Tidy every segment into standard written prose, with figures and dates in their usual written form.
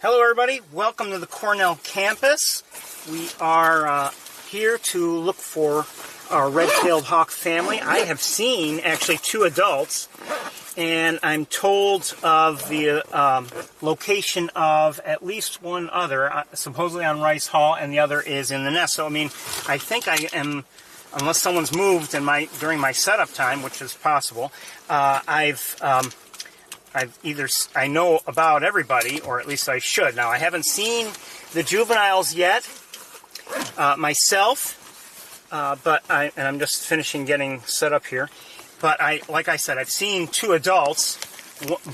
Hello everybody, welcome to the Cornell campus. We are here to look for our red-tailed hawk family. I have seen actually two adults, and I'm told of the location of at least one other, supposedly on Rice Hall, and the other is in the nest. So I mean, I think I am, unless someone's moved during my setup time, which is possible, I know about everybody, or at least I should. Now, I haven't seen the juveniles yet myself, but I'm just finishing getting set up here. But like I said, I've seen two adults,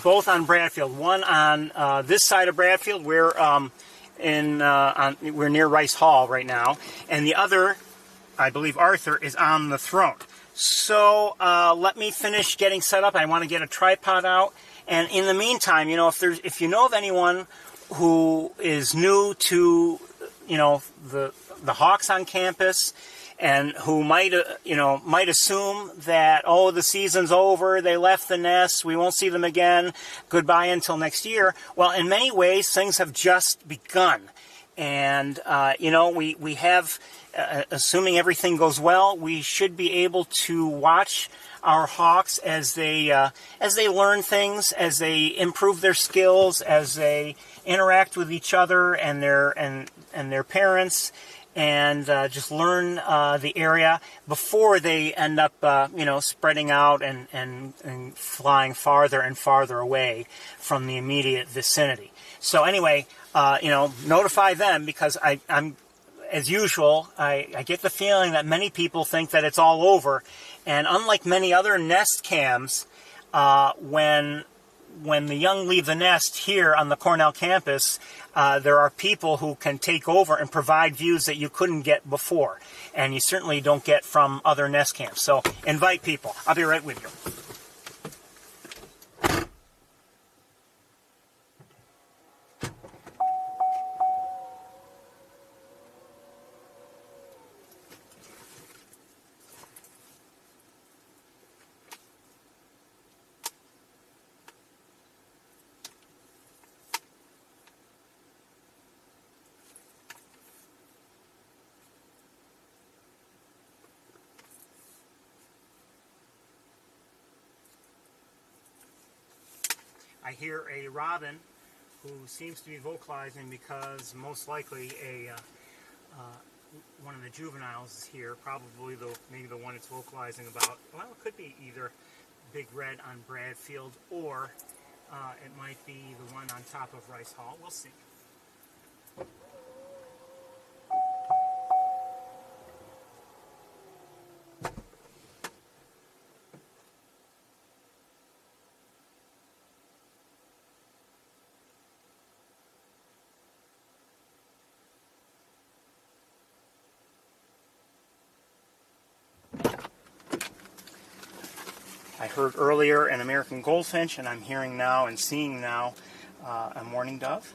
both on Bradfield. One on this side of Bradfield, we're near Rice Hall right now, and the other, I believe Arthur, is on the throne. So let me finish getting set up. I want to get a tripod out. And in the meantime, you know, if you know of anyone who is new to, you know, the hawks on campus, and who might assume that, oh, the season's over, they left the nest, we won't see them again, goodbye until next year. Well, in many ways, things have just begun. And, you know, we have, assuming everything goes well, we should be able to watch our hawks as they learn things, as they improve their skills, as they interact with each other and their parents, and just learn the area before they end up spreading out and flying farther and farther away from the immediate vicinity. So anyway, notify them, because I'm as usual, I get the feeling that many people think that it's all over. And unlike many other nest cams, when the young leave the nest here on the Cornell campus, there are people who can take over and provide views that you couldn't get before. And you certainly don't get from other nest cams. So invite people. I'll be right with you. I hear a robin who seems to be vocalizing, because most likely one of the juveniles is here, probably maybe the one it's vocalizing about. Well, it could be either Big Red on Bradfield, or it might be the one on top of Rice Hall. We'll see. I heard earlier an American goldfinch, and I'm hearing now and seeing now a mourning dove.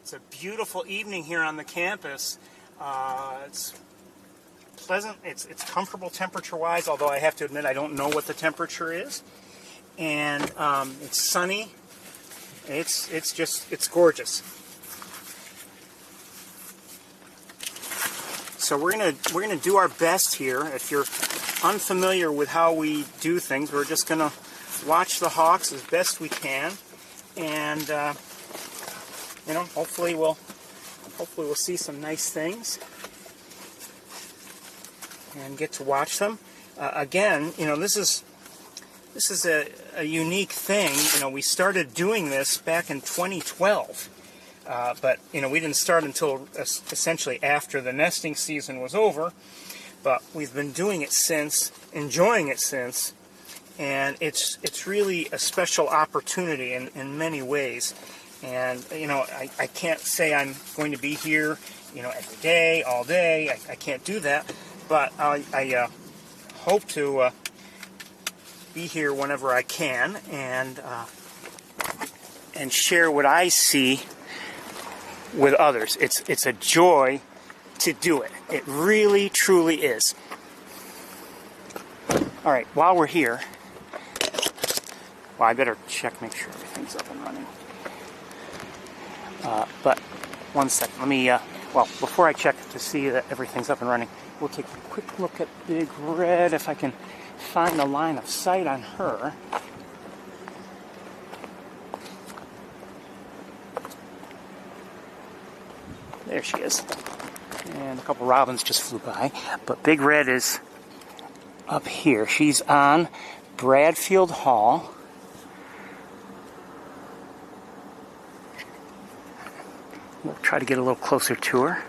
It's a beautiful evening here on the campus. It's pleasant. It's comfortable temperature-wise, although I have to admit I don't know what the temperature is. And it's sunny. It's gorgeous. So we're gonna do our best here. If you're unfamiliar with how we do things, we're just gonna watch the hawks as best we can, and hopefully we'll see some nice things and get to watch them. Again, this is a unique thing. We started doing this back in 2012, but we didn't start until essentially after the nesting season was over. But we've been doing it since, enjoying it since, and it's really a special opportunity in many ways. And I can't say I'm going to be here, every day, all day. I can't do that, but I hope to be here whenever I can, and share what I see with others. It's a joy to do it. It really, truly is. All right, while we're here, well, I better check, make sure everything's up and running. But one second, let me, well, before I check to see that everything's up and running, we'll take a quick look at Big Red, if I can find a line of sight on her. There she is. And a couple robins just flew by. But Big Red is up here. She's on Bradfield Hall. We'll try to get a little closer to her.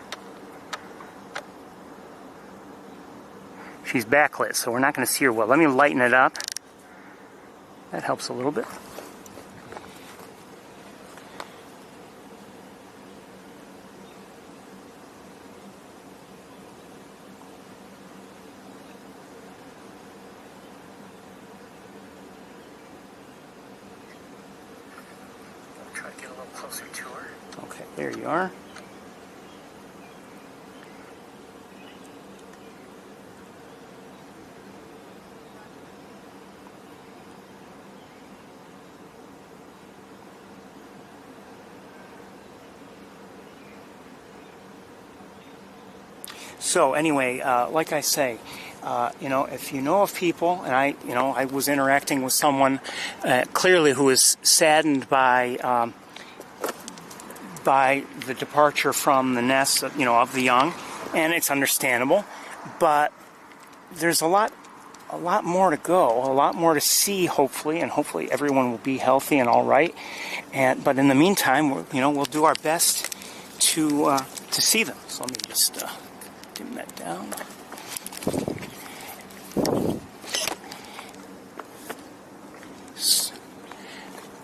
She's backlit, so we're not going to see her well. Let me lighten it up. That helps a little bit. Try to get a little closer to her. Okay, there you are. So anyway, like I say, if you know of people, and I was interacting with someone clearly who was saddened by the departure from the nest, of the young, and it's understandable. But there's a lot more to go, a lot more to see, hopefully, and hopefully everyone will be healthy and all right. But in the meantime, we'll do our best to see them. So let me just dim that down.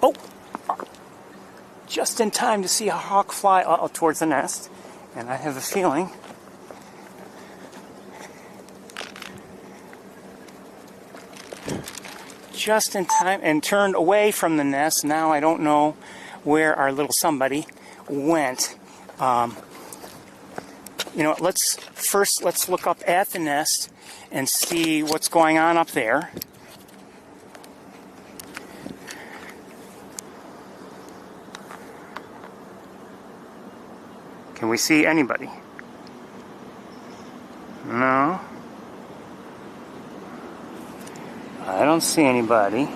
Oh, just in time to see a hawk fly towards the nest, and I have a feeling just in time, and turned away from the nest. Now I don't know where our little somebody went. Let's look up at the nest and see what's going on up there. Can we see anybody? No. I don't see anybody.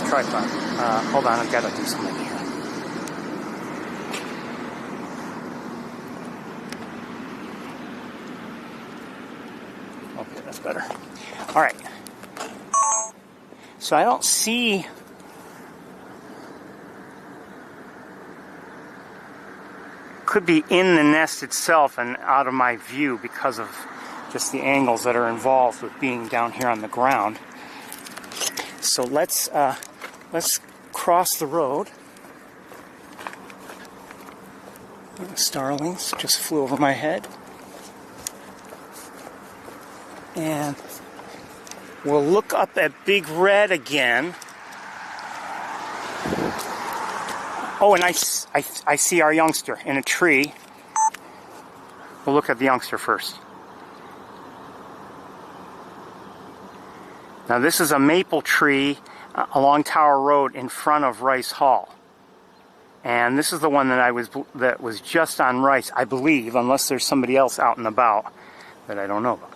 Tripod. Hold on, I've got to do something here. Okay, that's better. All right. So I don't see could be in the nest itself and out of my view because of just the angles that are involved with being down here on the ground. So let's cross the road. Starlings just flew over my head. And we'll look up at Big Red again. Oh, and I see our youngster in a tree. We'll look at the youngster first. Now this is a maple tree along Tower Road in front of Rice Hall. And this is the one that was just on Rice, I believe, unless there's somebody else out and about that I don't know about.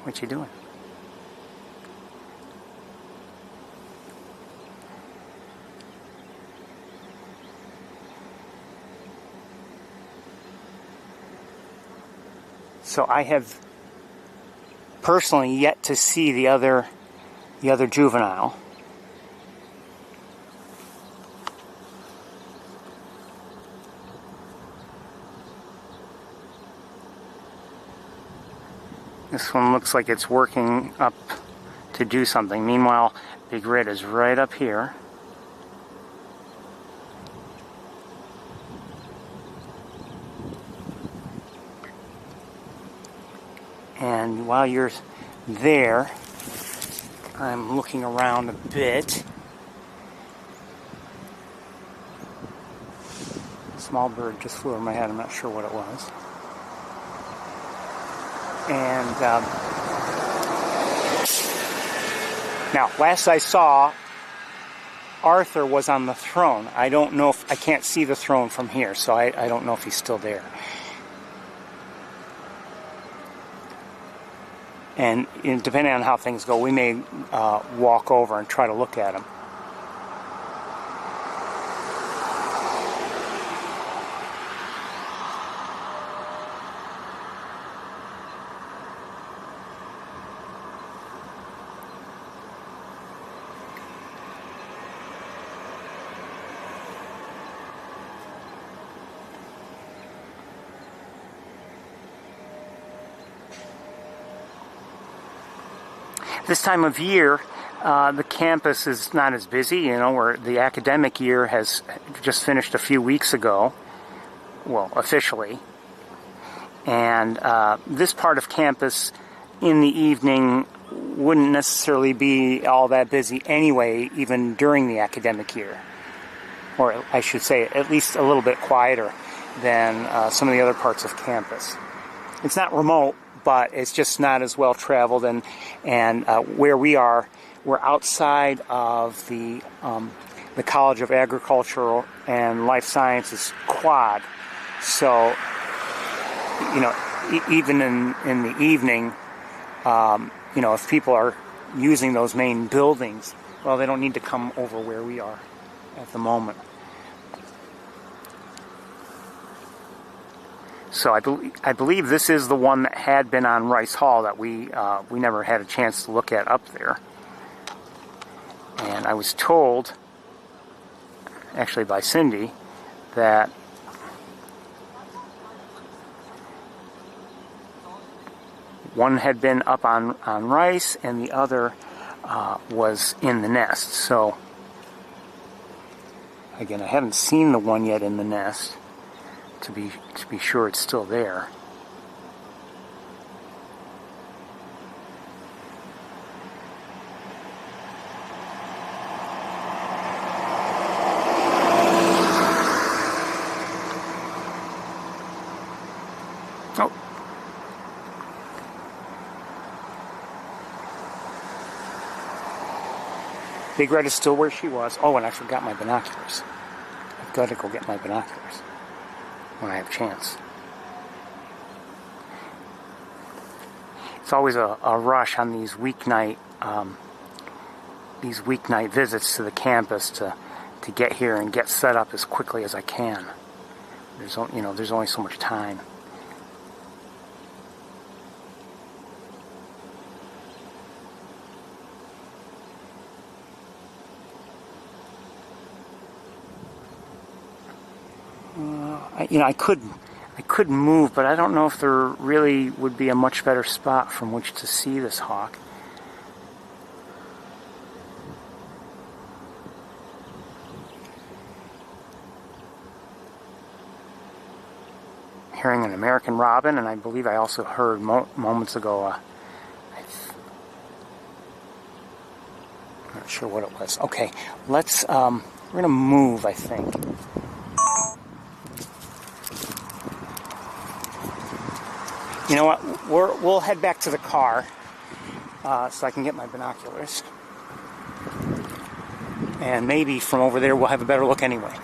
What you doing? So I have personally yet to see the other juvenile. This one looks like it's working up to do something. Meanwhile, Big Red is right up here. And while you're there, I'm looking around a bit. A small bird just flew over my head. I'm not sure what it was. And now, last I saw, Arthur was on the throne. I don't know if I can't see the throne from here, so I don't know if he's still there. And depending on how things go, we may walk over and try to look at him. This time of year, the campus is not as busy, you know, where the academic year has just finished a few weeks ago, well, officially. And this part of campus in the evening wouldn't necessarily be all that busy anyway, even during the academic year. Or I should say, at least a little bit quieter than some of the other parts of campus. It's not remote, but it's just not as well traveled, and where we are, we're outside of the College of Agricultural and Life Sciences quad. So, you know, even in the evening, you know, if people are using those main buildings, well, they don't need to come over where we are at the moment. So I believe this is the one that had been on Rice Hall that we never had a chance to look at up there. And I was told, actually by Cindy, that one had been up on Rice and the other was in the nest. So again, I haven't seen the one yet in the nest to be sure it's still there. Oh. Big Red is still where she was. Oh, and I forgot my binoculars. I've got to go get my binoculars when I have a chance. It's always a rush on these weeknight visits to the campus to get here and get set up as quickly as I can. There's only so much time. I could move, but I don't know if there really would be a much better spot from which to see this hawk. Hearing an American robin, and I believe I also heard moments ago, I'm not sure what it was. Okay, let's, we're going to move, I think. You know what, we'll head back to the car so I can get my binoculars. And maybe from over there we'll have a better look anyway.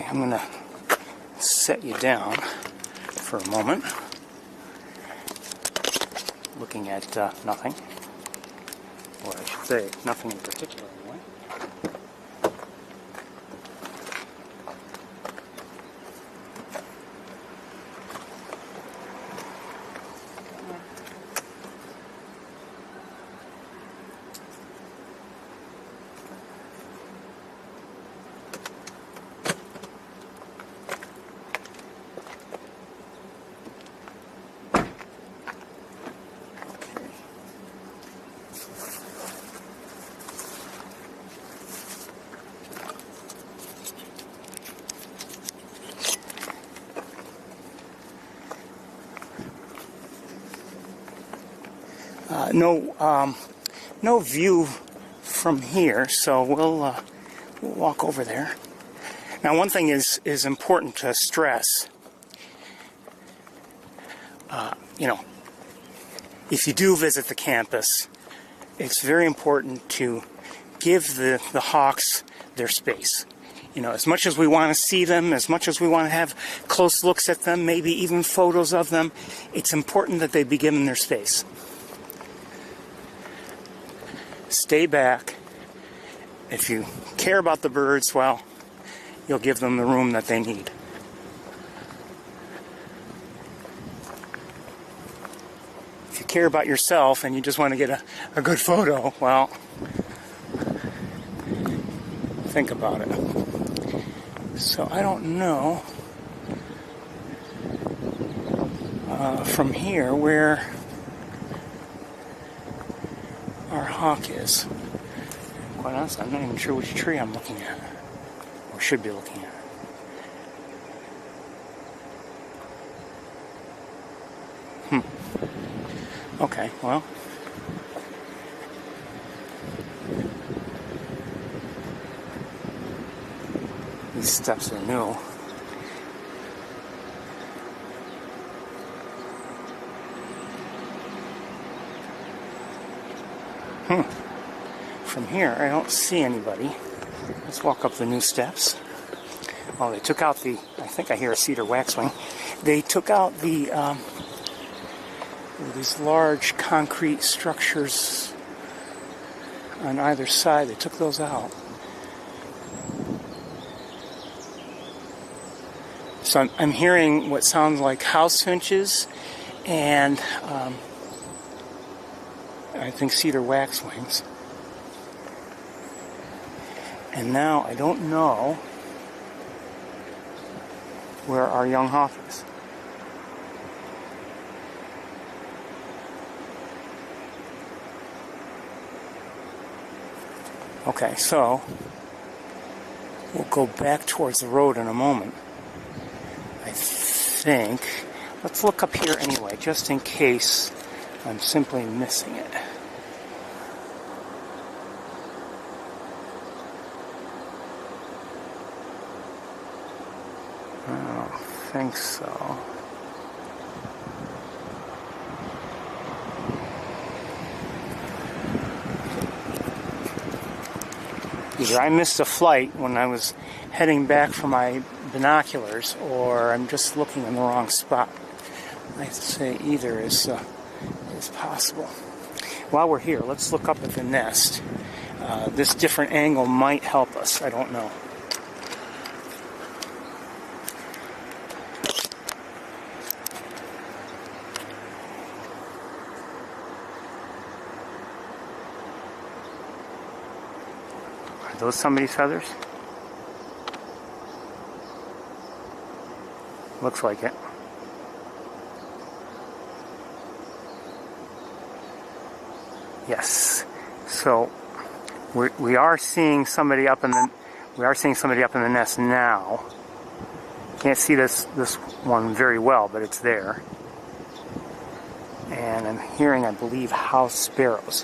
I'm going to set you down for a moment, looking at nothing, or I should say nothing in particular anyway. no view from here, so we'll walk over there. Now, one thing is important to stress. If you do visit the campus, it's very important to give the hawks their space. As much as we want to see them, as much as we want to have close looks at them, maybe even photos of them, it's important that they be given their space. Stay back. If you care about the birds, well, you'll give them the room that they need. If you care about yourself and you just want to get a good photo, well, think about it. So I don't know from here where our hawk is. Quite honestly, I'm not even sure which tree I'm looking at, or should be looking at. Okay, well. These steps are new. From here, I don't see anybody. Let's walk up the new steps. Oh, they took out I think I hear a cedar waxwing. They took out these large concrete structures on either side. They took those out. So I'm hearing what sounds like house finches and I think cedar waxwings. And now I don't know where our young hawk is. Okay, so we'll go back towards the road in a moment. I think. Let's look up here anyway, just in case I'm simply missing it. I don't think so. Either I missed a flight when I was heading back for my binoculars, or I'm just looking in the wrong spot. I'd say either is possible. While we're here, let's look up at the nest. This different angle might help us. I don't know. Are those somebody's feathers? Looks like it. Yes. So we are seeing somebody up in the nest now. Can't see this one very well, but it's there. And I'm hearing, I believe, house sparrows.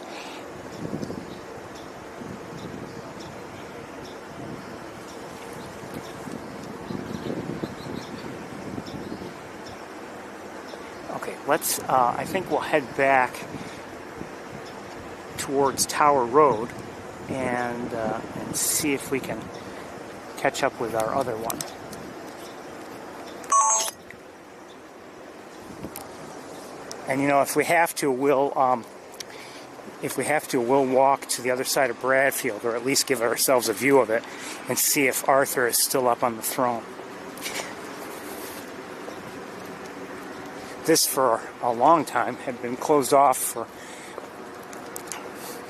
Okay, I think we'll head back towards Tower Road and see if we can catch up with our other one. And if we have to, we'll walk to the other side of Bradfield, or at least give ourselves a view of it and see if Arthur is still up on the throne. This, for a long time, had been closed off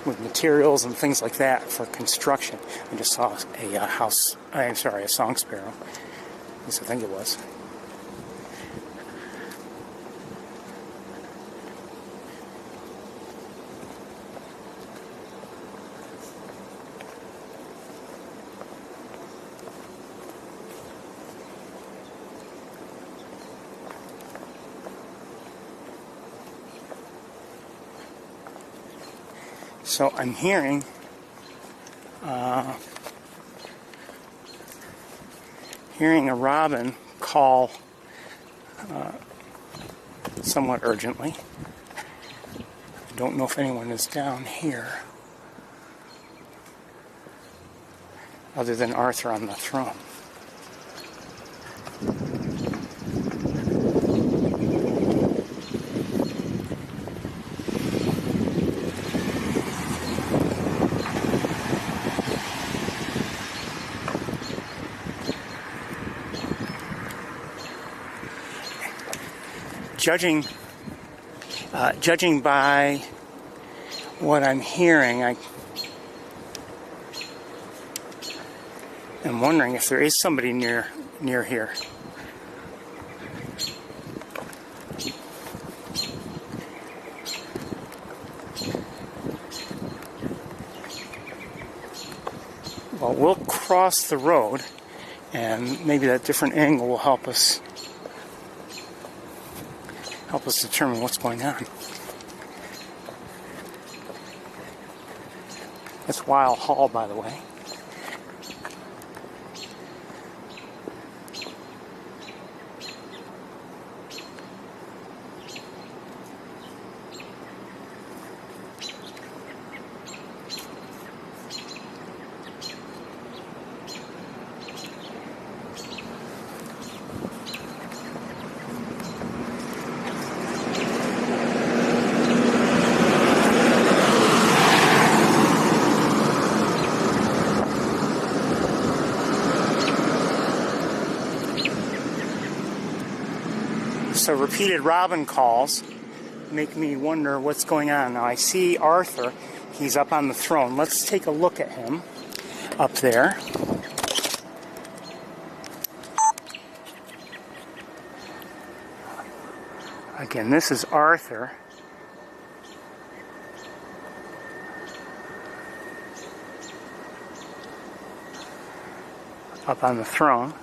with materials and things like that for construction. I just saw a song sparrow. At least I think it was. So I'm hearing a robin call somewhat urgently. I don't know if anyone is down here other than Arthur on the throne. Judging by what I'm hearing, I am wondering if there is somebody near here. Well, we'll cross the road, and maybe that different angle will help us determine what's going on. That's Weil Hall, by the way. So repeated robin calls make me wonder what's going on. Now I see Arthur. He's up on the throne. Let's take a look at him up there. Again, this is Arthur. Up on the throne.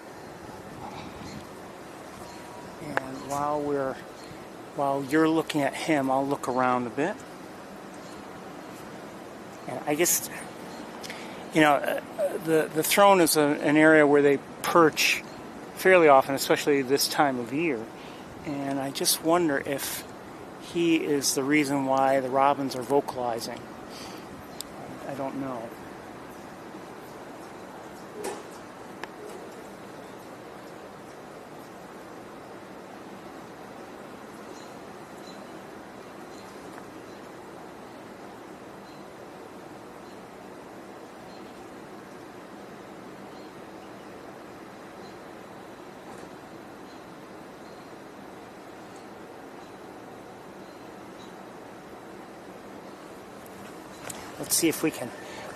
While you're looking at him, I'll look around a bit. And I guess, the throne is an area where they perch fairly often, especially this time of year. And I just wonder if he is the reason why the robins are vocalizing. I don't know. Let's see if we can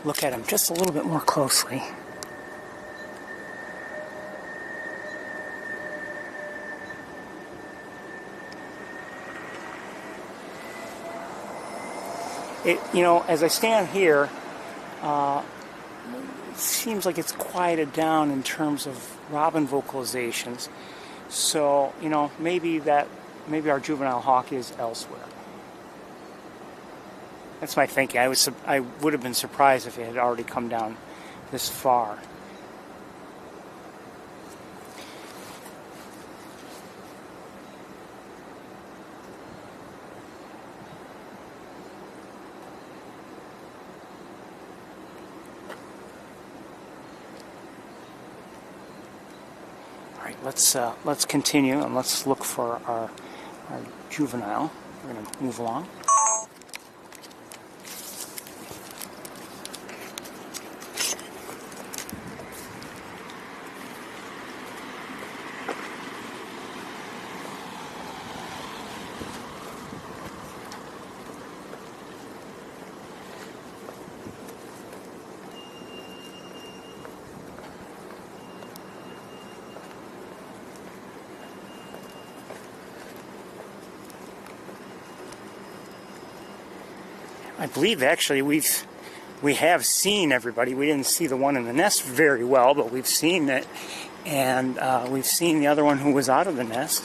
look at him just a little bit more closely. As I stand here, it seems like it's quieted down in terms of robin vocalizations. So, maybe our juvenile hawk is elsewhere. That's my thinking. I would have been surprised if it had already come down this far. All right, let's continue and let's look for our juvenile. We're going to move along. I believe actually we have seen everybody. We didn't see the one in the nest very well, but we've seen it, and we've seen the other one who was out of the nest.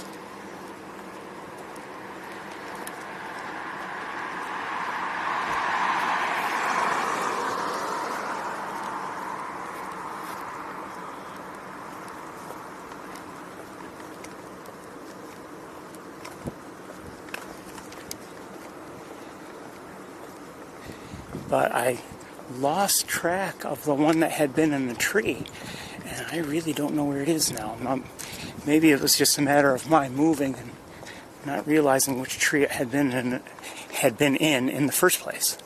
but I lost track of the one that had been in the tree, and I really don't know where it is now. Maybe it was just a matter of my moving and not realizing which tree it had been in the first place.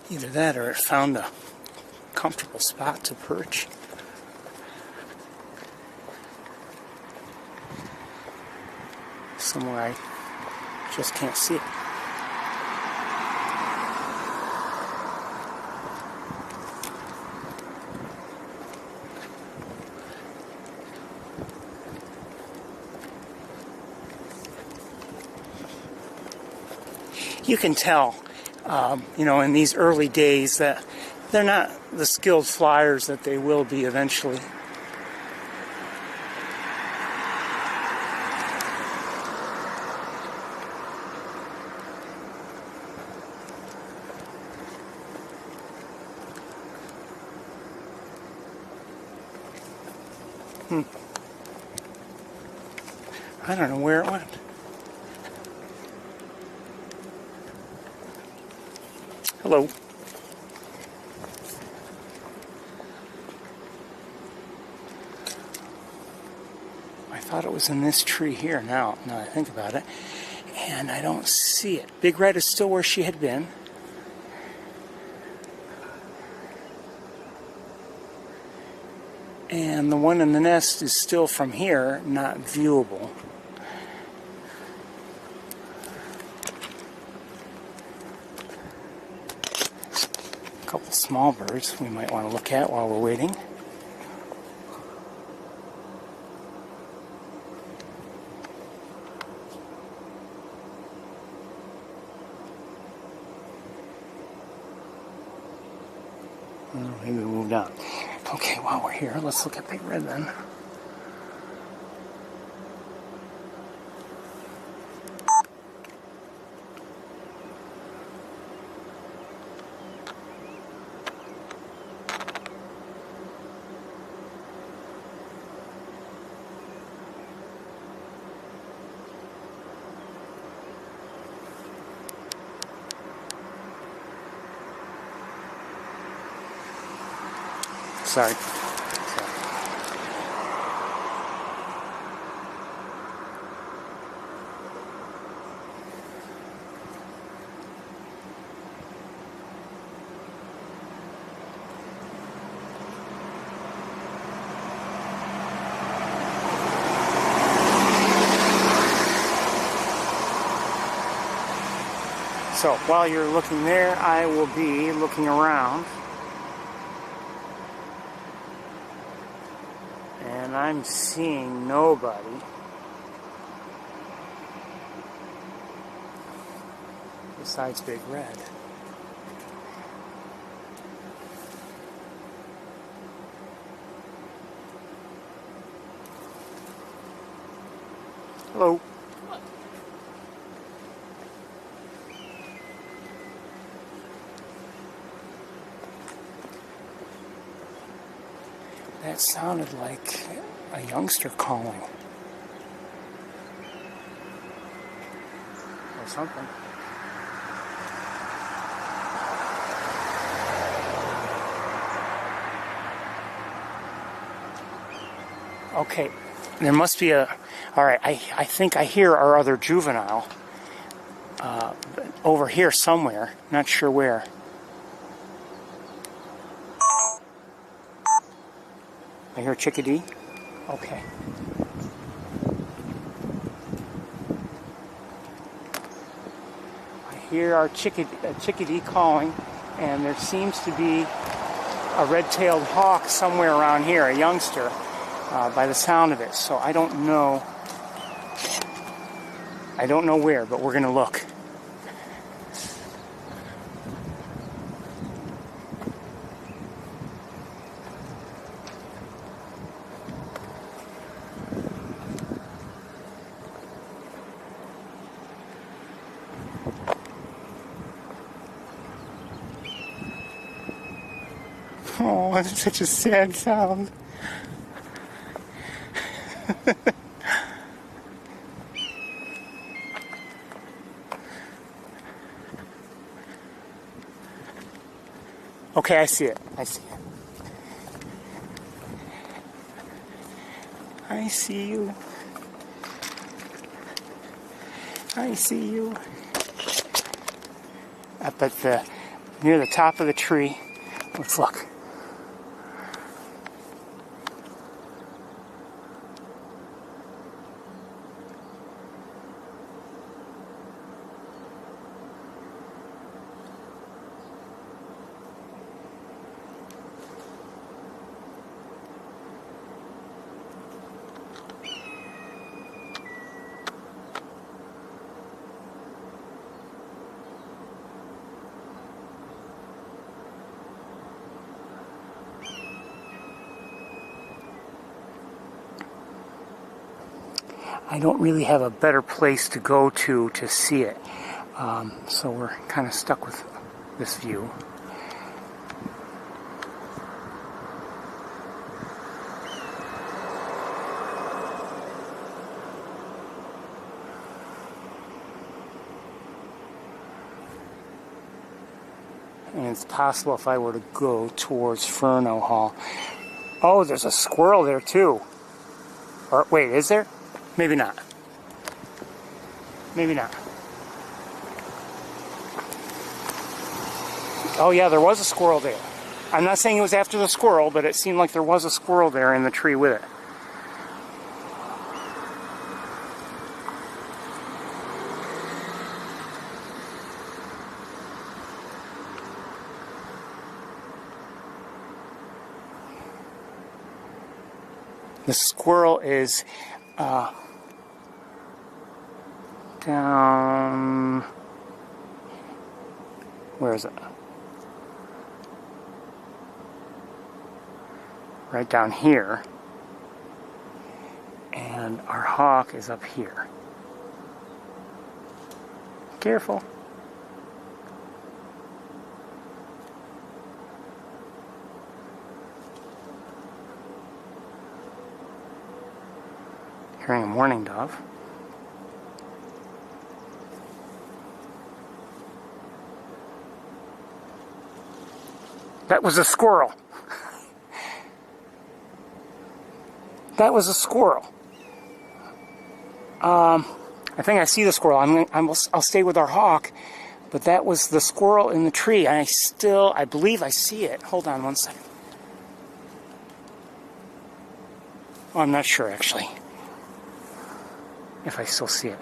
Either that or it found a comfortable spot to perch. Somewhere I just can't see it. You can tell, in these early days that they're not the skilled flyers that they will be eventually. I don't know where it went. Hello. I thought it was in this tree here now I think about it. And I don't see it. Big Red is still where she had been. And the one in the nest is still from here, not viewable. A couple small birds we might want to look at while we're waiting. Maybe we moved on. Okay, while we're here, let's look at Big Red then. Sorry. So while you're looking there, I will be looking around. And I'm seeing nobody. Besides Big Red. Hello. That sounded like a youngster calling. Or something. Okay, there must be a... Alright, I think I hear our other juvenile. Over here somewhere. Not sure where. I hear a chickadee. Okay. I hear our chickadee calling, and there seems to be a red-tailed hawk somewhere around here, a youngster, by the sound of it. So I don't know. I don't know where, but we're going to look. Oh, it's such a sad sound. Okay, I see it. I see it. I see you. I see you. Up at the near the top of the tree. Let's look. I don't really have a better place to go to see it, so we're kind of stuck with this view. And it's possible if I were to go towards Furno Hall. Oh, there's a squirrel there too. Or wait, is there? Maybe not. Maybe not. Oh yeah, there was a squirrel there. I'm not saying it was after the squirrel, but it seemed like there was a squirrel there in the tree with it. The squirrel is down... Where is it? Right down here. And our hawk is up here. Careful. Hearing a mourning dove. That was a squirrel. That was a squirrel. I think I see the squirrel. I'll stay with our hawk, but that was the squirrel in the tree. I believe I see it. Hold on one second. Oh, I'm not sure actually if I still see it.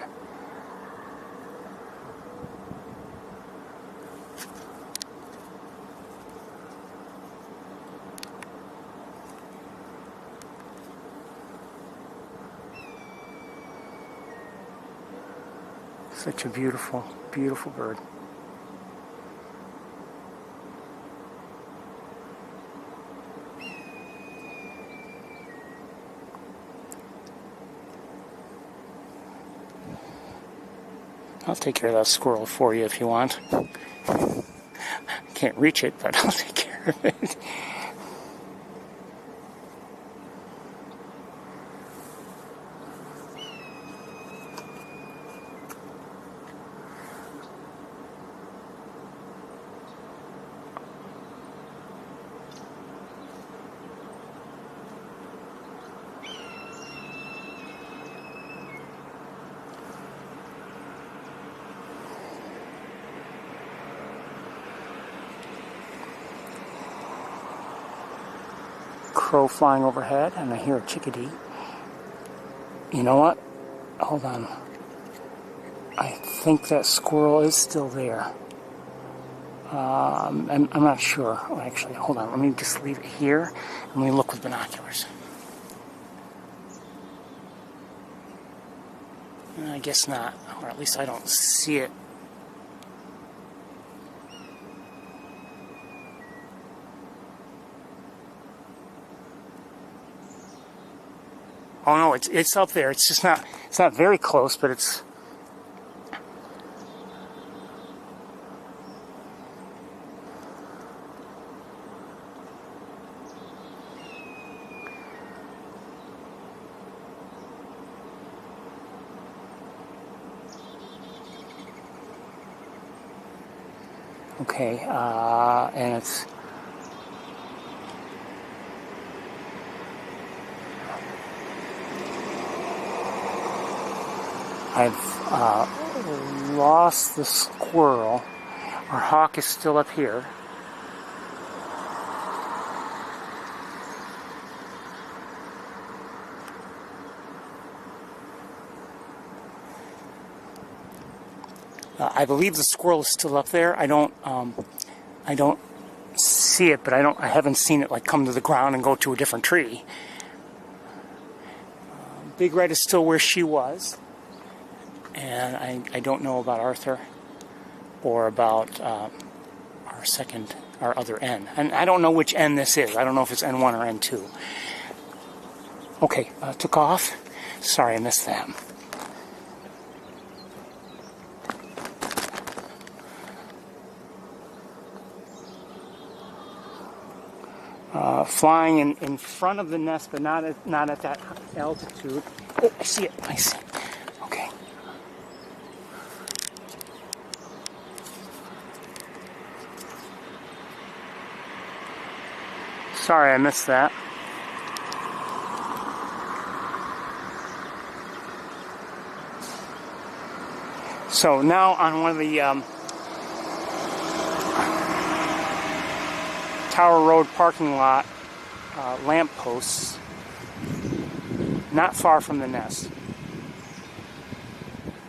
Such a beautiful, beautiful bird. I'll take care of that squirrel for you if you want. Can't reach it, but I'll take care of it. Crow flying overhead, and I hear a chickadee. You know what? Hold on. I think that squirrel is still there. I'm not sure. Oh, actually, hold on. Let me just leave it here, and let me look with binoculars. I guess not, or at least I don't see it. Oh no, it's up there. It's just not. It's not very close, but it's. Okay, and it's I've lost the squirrel. Our hawk is still up here. I believe the squirrel is still up there. I don't see it, but I haven't seen it like come to the ground and go to a different tree. Big Red is still where she was, and I don't know about Arthur or about our other N. And I don't know which N this is. I don't know if it's N1 or N2. Okay, took off. Sorry, I missed that. Flying in front of the nest, but not at that altitude. Oh, I see it. I see it. Okay. Sorry, I missed that. So now on one of the Tower Road parking lot lamp posts, not far from the nest,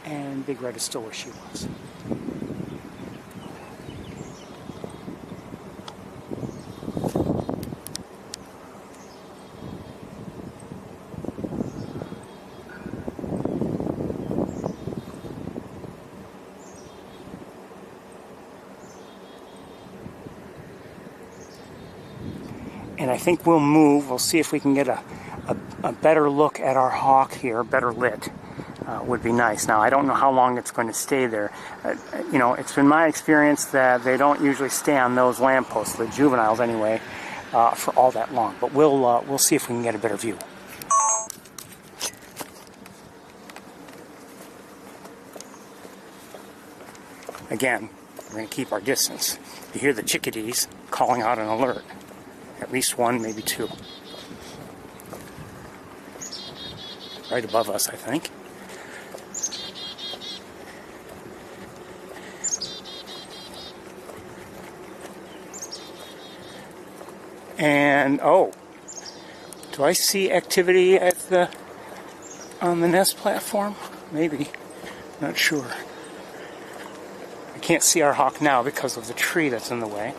and Big Red is still where she was. And I think we'll move. We'll see if we can get a better look at our hawk here, better lit. Would be nice. Now, I don't know how long it's going to stay there. You know, it's been my experience that they don't usually stay on those lampposts, the juveniles anyway, for all that long. But we'll see if we can get a better view. Again, we're going to keep our distance. You hear the chickadees calling out an alert. At least one, maybe two. Right above us, I think. And, oh, do I see activity on the nest platform? Maybe. Not sure. I can't see our hawk now because of the tree that's in the way.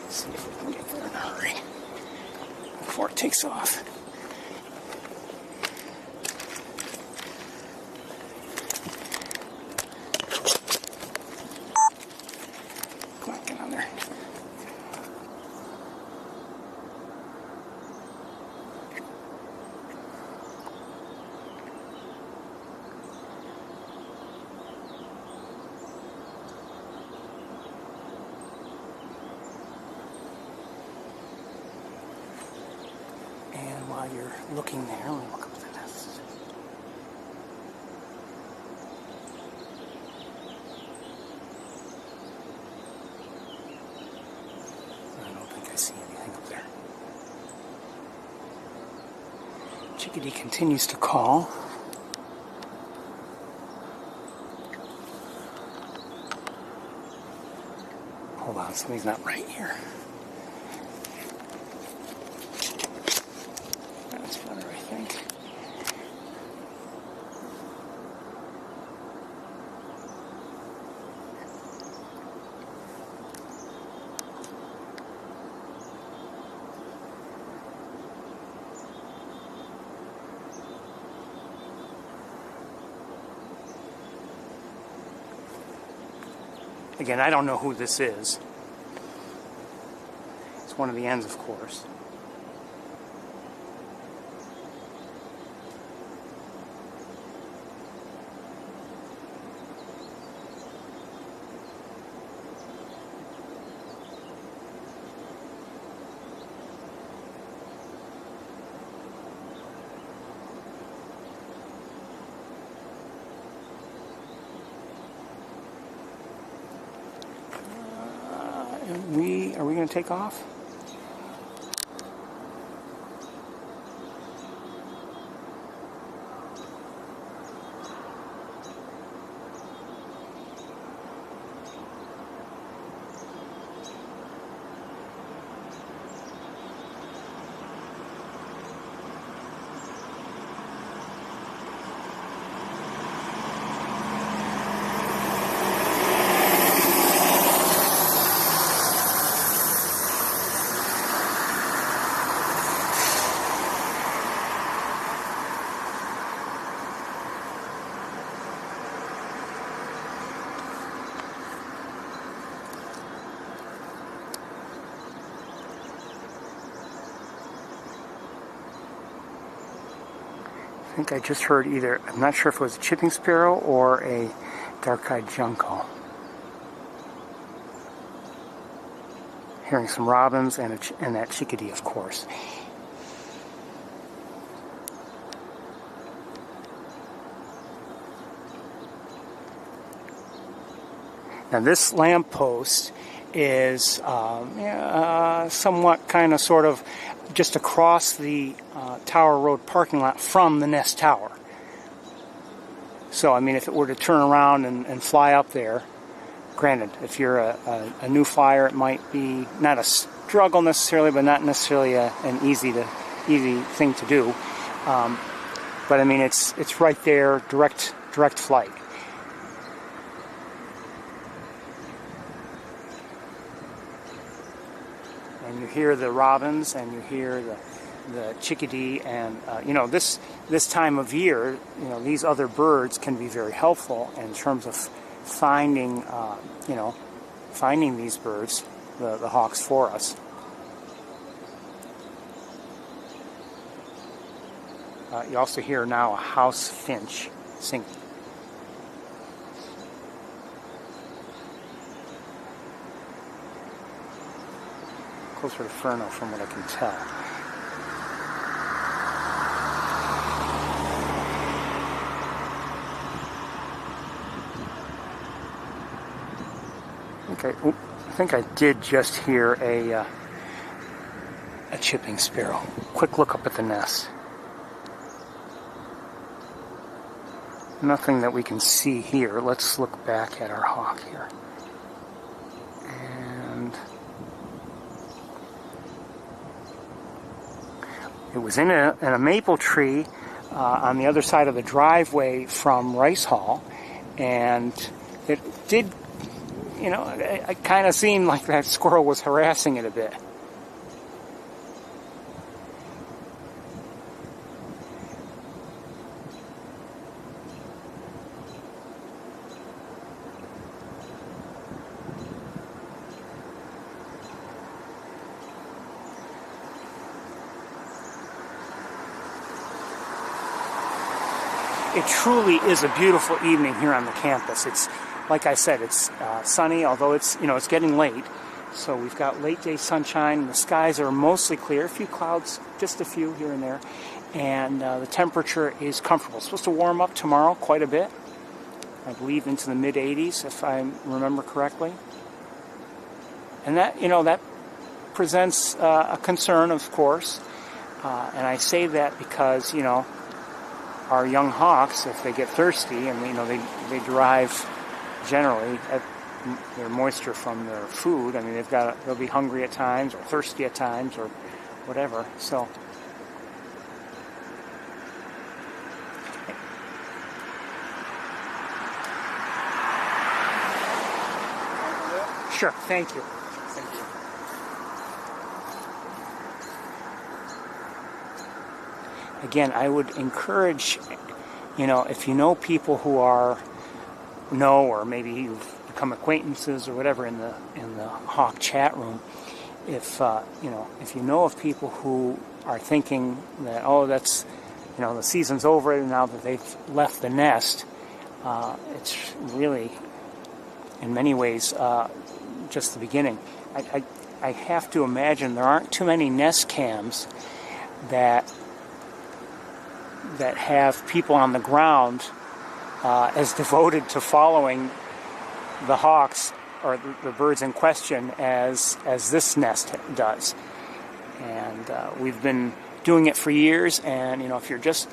See if we can get there in a hurry before it takes off. Come on, get on there. While you're looking there, let me look up the nest. I don't think I see anything up there. Chickadee continues to call. Hold on, something's not right here. That's better, I think. Again, I don't know who this is. It's one of the ends, of course. Are we going to take off? think I just heard either, I'm not sure if it was a chipping sparrow or a dark-eyed junco. Hearing some robins and that chickadee, of course. Now this lamppost is somewhat kind of sort of just across the Tower Road parking lot from the Nest Tower. So, I mean, if it were to turn around and fly up there, granted, if you're a new flyer, it might be not a struggle necessarily, but not necessarily an easy thing to do. But I mean, it's right there, direct flight. And you hear the robins, and you hear the chickadee, and this time of year, these other birds can be very helpful in terms of finding these birds, the hawks, for us. You also hear now a house finch singing. Closer to Ferno from what I can tell. Okay, I think I did just hear a chipping sparrow. Quick look up at the nest. Nothing that we can see here. Let's look back at our hawk here. And it was in a maple tree on the other side of the driveway from Rice Hall, and it did, it kind of seemed like that squirrel was harassing it a bit. It truly is a beautiful evening here on the campus. It's, like I said, it's sunny, although it's getting late. So we've got late day sunshine. The skies are mostly clear. A few clouds, just a few here and there. And the temperature is comfortable. It's supposed to warm up tomorrow quite a bit. I believe into the mid 80s, if I remember correctly. And that presents a concern, of course. And I say that because, our young hawks, if they get thirsty, and they derive generally their moisture from their food. I mean, they'll be hungry at times, or thirsty at times, or whatever. So, sure, thank you. Again, I would encourage, if you know people who or maybe you've become acquaintances or whatever in the Hawk chat room, if you know of people who are thinking that, that's, the season's over and now that they've left the nest, it's really, in many ways, just the beginning. I have to imagine there aren't too many nest cams that have people on the ground as devoted to following the hawks or the birds in question as this nest does. And we've been doing it for years, and if you're just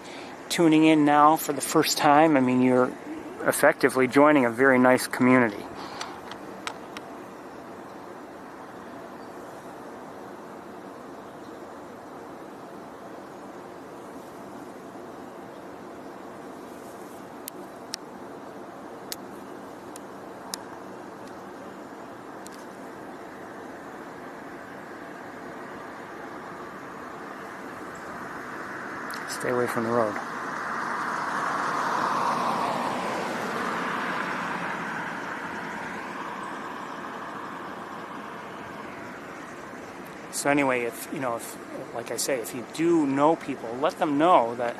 tuning in now for the first time, I mean, you're effectively joining a very nice community. Stay away from the road. So anyway, if like I say, if you do know people, let them know that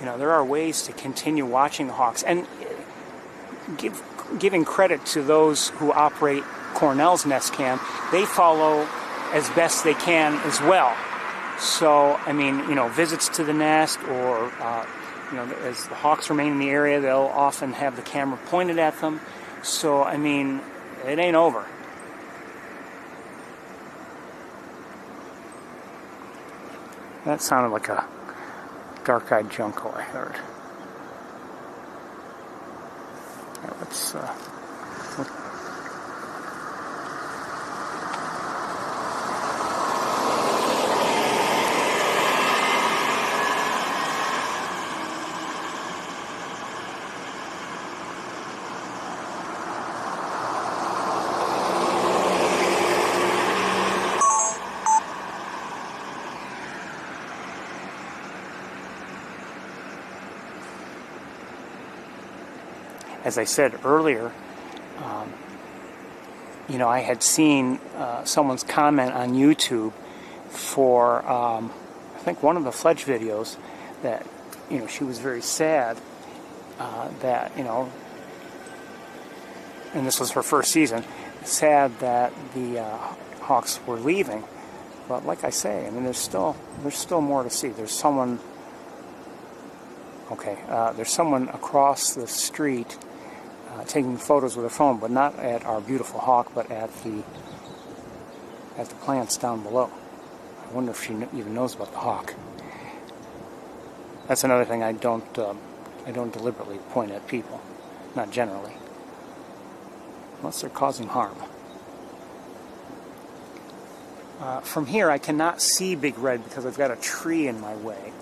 You know, there are ways to continue watching the hawks, and giving credit to those who operate Cornell's nest cam. They follow as best they can as well. So, I mean, you know, visits to the nest, or you know, as the hawks remain in the area, they'll often have the camera pointed at them. So, I mean, it ain't over. That sounded like a dark-eyed junco I heard. Yeah, let's as I said earlier, you know, I had seen someone's comment on YouTube for, I think, one of the Fledge videos, that, you know, she was very sad that, you know, and this was her first season, sad that the hawks were leaving. But like I say, I mean, there's still more to see. There's someone, there's someone across the street taking photos with her phone, but not at our beautiful hawk, but at the plants down below. I wonder if she even knows about the hawk. That's another thing I don't deliberately point at people, not generally, unless they're causing harm. From here, I cannot see Big Red because I've got a tree in my way.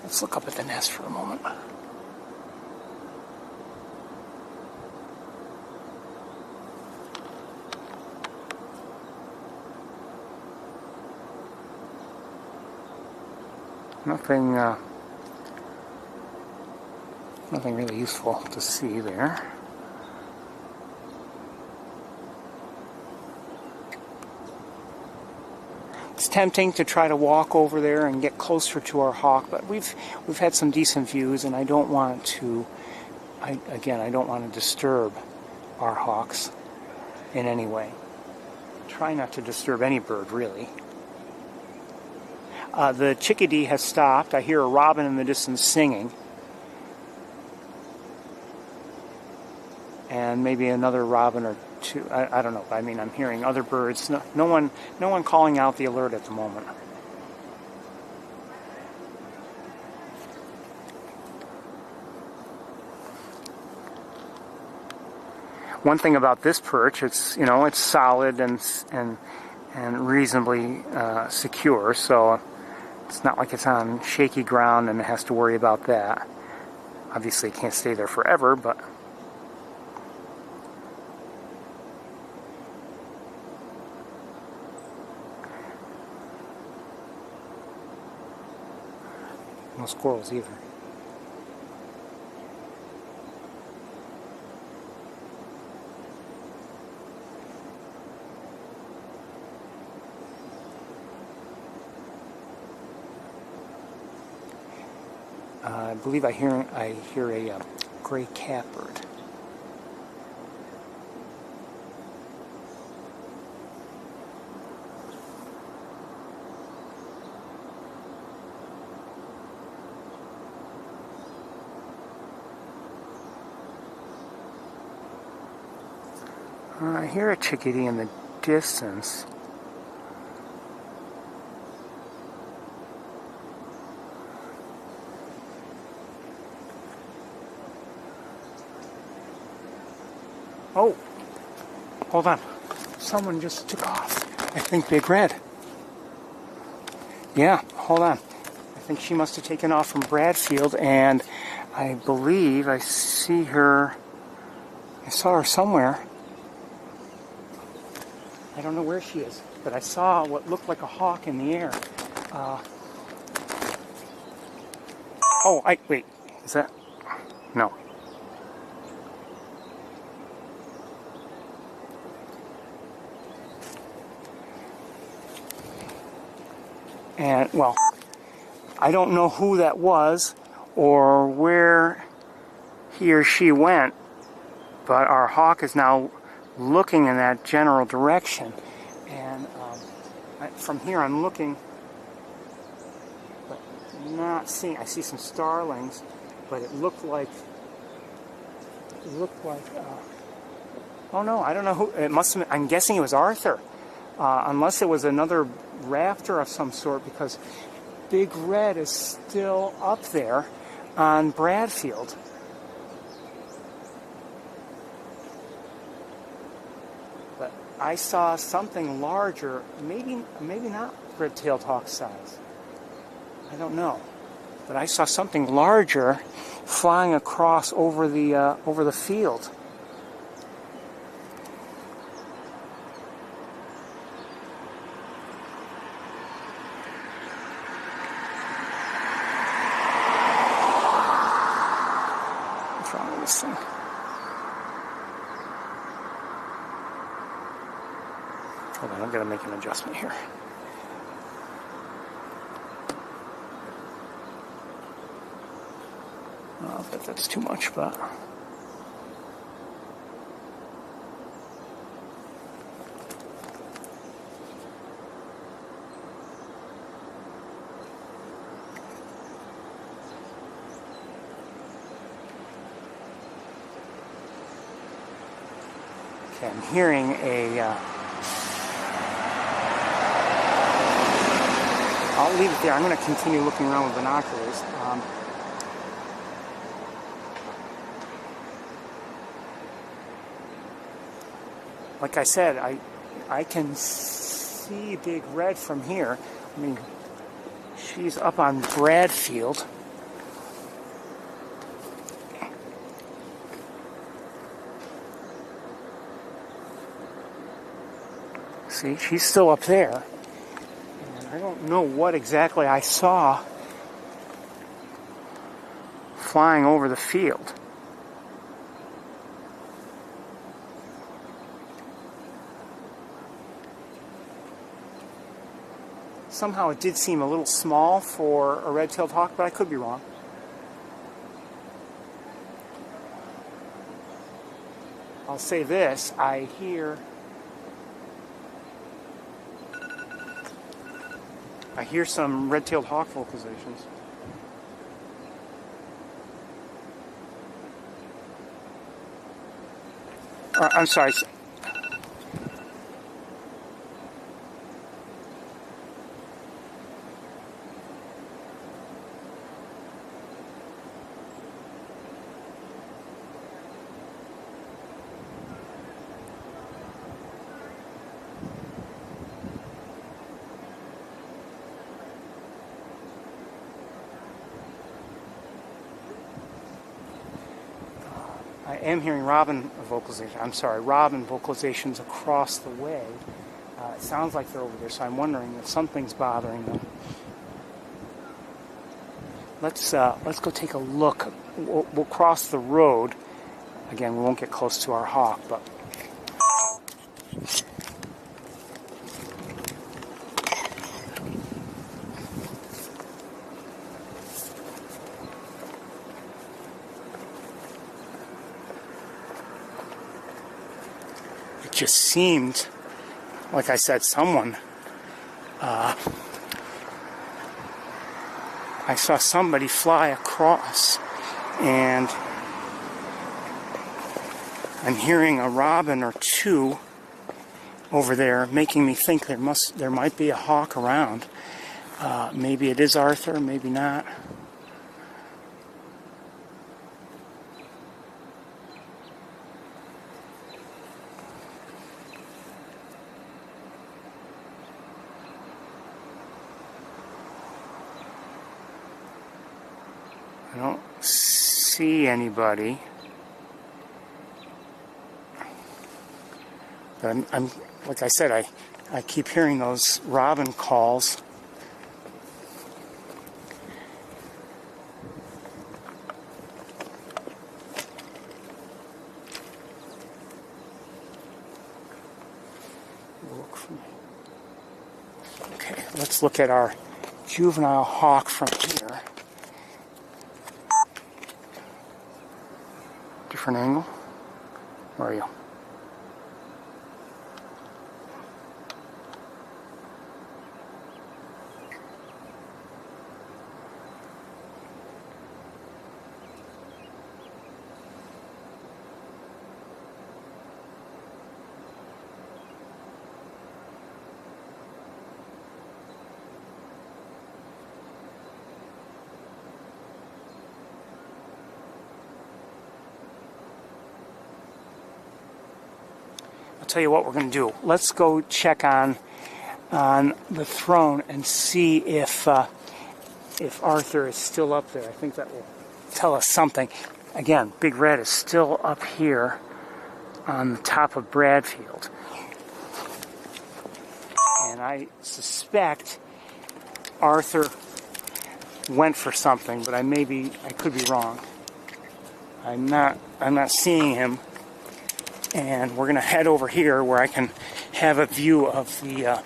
Let's look up at the nest for a moment. Nothing really useful to see there. It's tempting to try to walk over there and get closer to our hawk, but we've had some decent views, and I don't want to. I don't want to disturb our hawks in any way. Try not to disturb any bird, really. The chickadee has stopped. I hear a robin in the distance singing. And maybe another robin or two. I don't know. I mean, I'm hearing other birds. No one calling out the alert at the moment. One thing about this perch, it's solid and reasonably secure, so it's not like it's on shaky ground and it has to worry about that. Obviously, it can't stay there forever, but no squirrels either. I believe I hear a gray catbird. I hear a chickadee in the distance. Oh, hold on. Someone just took off. I think Big Red. Yeah, hold on. I think she must have taken off from Bradfield, and I believe I see her. I saw her somewhere. I don't know where she is, but I saw what looked like a hawk in the air. Wait. Is that? No. And, well, I don't know who that was or where he or she went, but our hawk is now looking in that general direction. And from here I'm looking, but not seeing. I see some starlings, but it looked like oh no, I don't know who it must have been. I'm guessing it was Arthur, unless it was another raptor of some sort, because Big Red is still up there on Bradfield. But I saw something larger, maybe not red-tailed hawk size. I don't know, but I saw something larger flying across over the field. What's wrong with this thing? Hold on, I'm going to make an adjustment here. I bet that's too much, but... Okay, I'm hearing a... I'll leave it there. I'm going to continue looking around with binoculars. Like I said, I can see Big Red from here. I mean, she's up on Bradfield. See, she's still up there. And I don't know what exactly I saw flying over the field. Somehow it did seem a little small for a red-tailed hawk, but I could be wrong. I'll say this, I hear some red-tailed hawk vocalizations. I'm sorry. I am hearing robin vocalizations across the way. It sounds like they're over there, so I'm wondering if something's bothering them. Let's go take a look. We'll cross the road. Again, we won't get close to our hawk, but it just seemed, like I said, someone, I saw somebody fly across, and I'm hearing a robin or two over there, making me think there might be a hawk around. Maybe it is Arthur, maybe not. I don't see anybody. But I'm like I said, I keep hearing those robin calls. Okay, let's look at our juvenile hawk from here. Different angle. Where are you? I'll tell you what we're going to do. Let's go check on the throne and see if Arthur is still up there. I think that will tell us something. Again, Big Red is still up here on the top of Bradfield. And I suspect Arthur went for something, but I could be wrong. I'm not seeing him. And we're going to head over here where I can have a view of the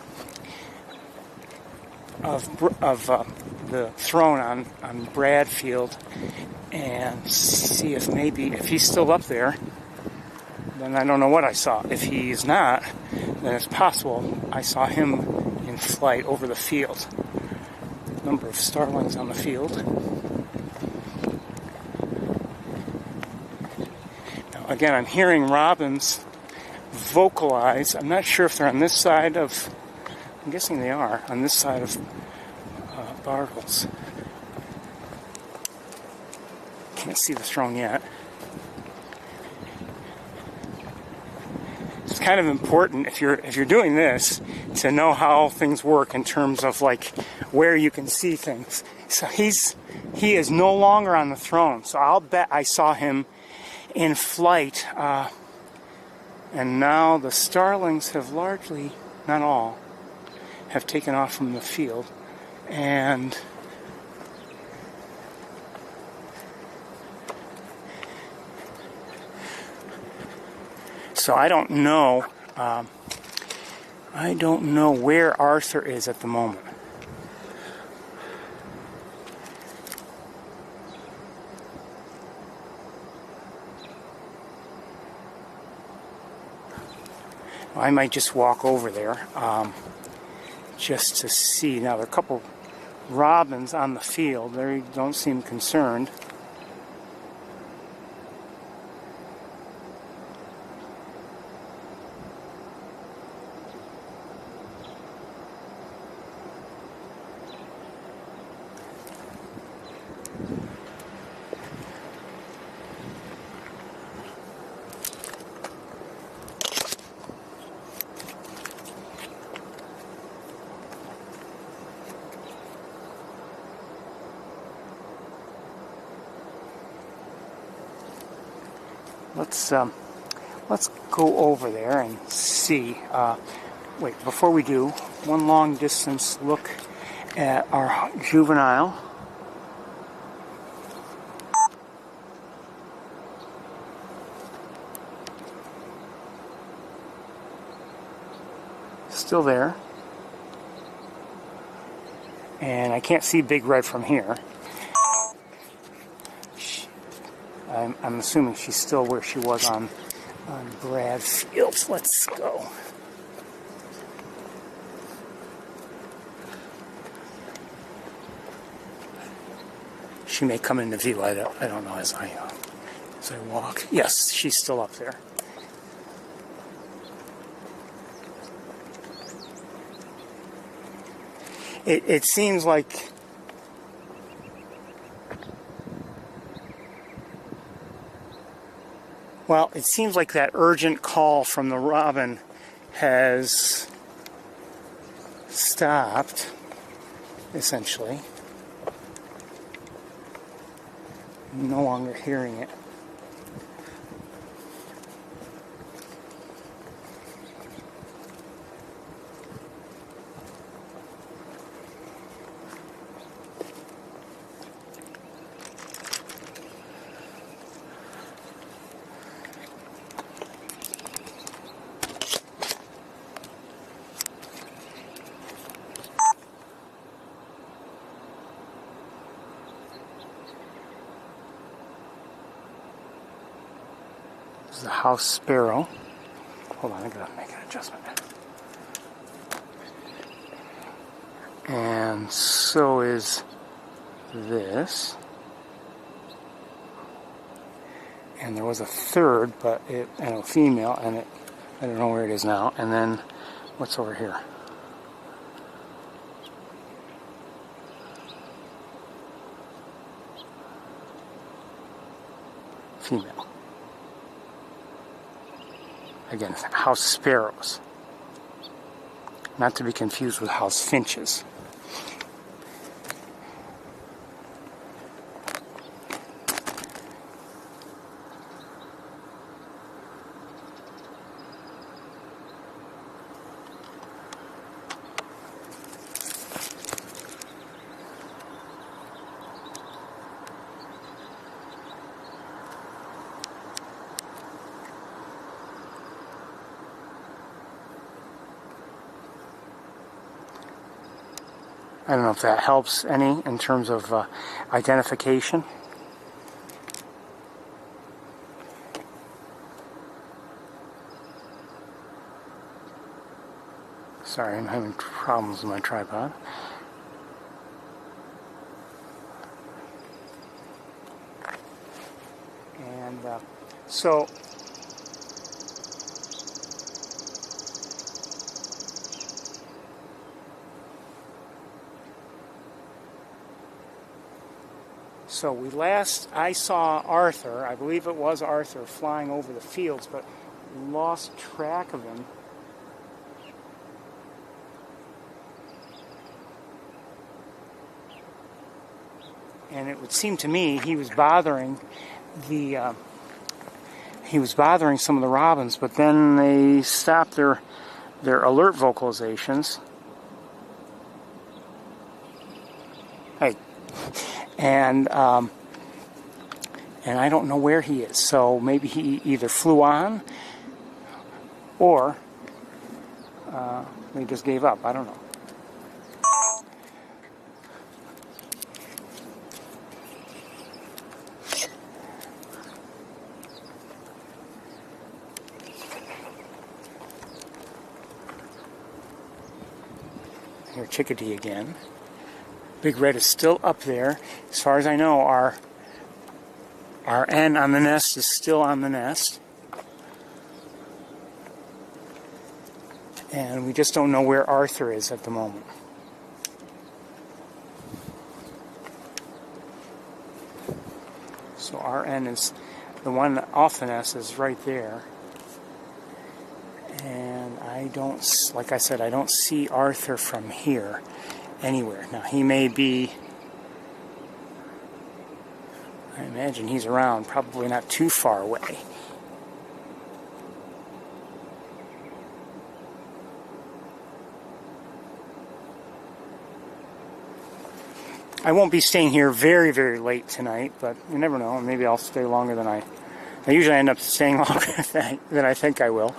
throne on Bradfield, and see if he's still up there. Then I don't know what I saw. If he's not, then it's possible I saw him in flight over the field. Number of starlings on the field. Again, I'm hearing robins vocalize. I'm not sure if they're on this side of... I'm guessing they are, on this side of Bartles. Can't see the throne yet. It's kind of important if you're doing this to know how things work in terms of like where you can see things. So he is no longer on the throne. So I'll bet I saw him in flight, and now the starlings have largely, not all, have taken off from the field, and so I don't know where Arthur is at the moment. I might just walk over there just to see. Now, there are a couple robins on the field. They don't seem concerned. Let's go over there and see. Wait, before we do, one long distance look at our juvenile. Still there. And I can't see Big Red from here. I'm assuming she's still where she was on Bradfield. Let's go. She may come into view. I don't know as I walk. Yes, she's still up there. It seems like it seems like that urgent call from the robin has stopped, essentially. I'm no longer hearing it. This is the house sparrow. Hold on, I gotta make an adjustment. And so is this. And there was a third, but and a female, and I don't know where it is now. And then, what's over here? Female. Again, house sparrows. Not to be confused with house finches. I don't know if that helps any in terms of identification. Sorry, I'm having problems with my tripod. And so I saw Arthur, I believe it was Arthur, flying over the fields, but lost track of him. And it would seem to me he was bothering some of the robins, but then they stopped their alert vocalizations. Hey. And I don't know where he is, so maybe he either flew on or he just gave up. I don't know. Here, chickadee again. Big Red is still up there. As far as I know, our N on the nest is still on the nest. And we just don't know where Arthur is at the moment. So our N is, the one off the nest is right there. And I don't, like I said, I don't see Arthur from here anywhere. Now, he may be, I imagine he's around, probably not too far away. I won't be staying here very, very late tonight, but you never know. Maybe I'll stay longer than I usually end up staying longer than I think I will.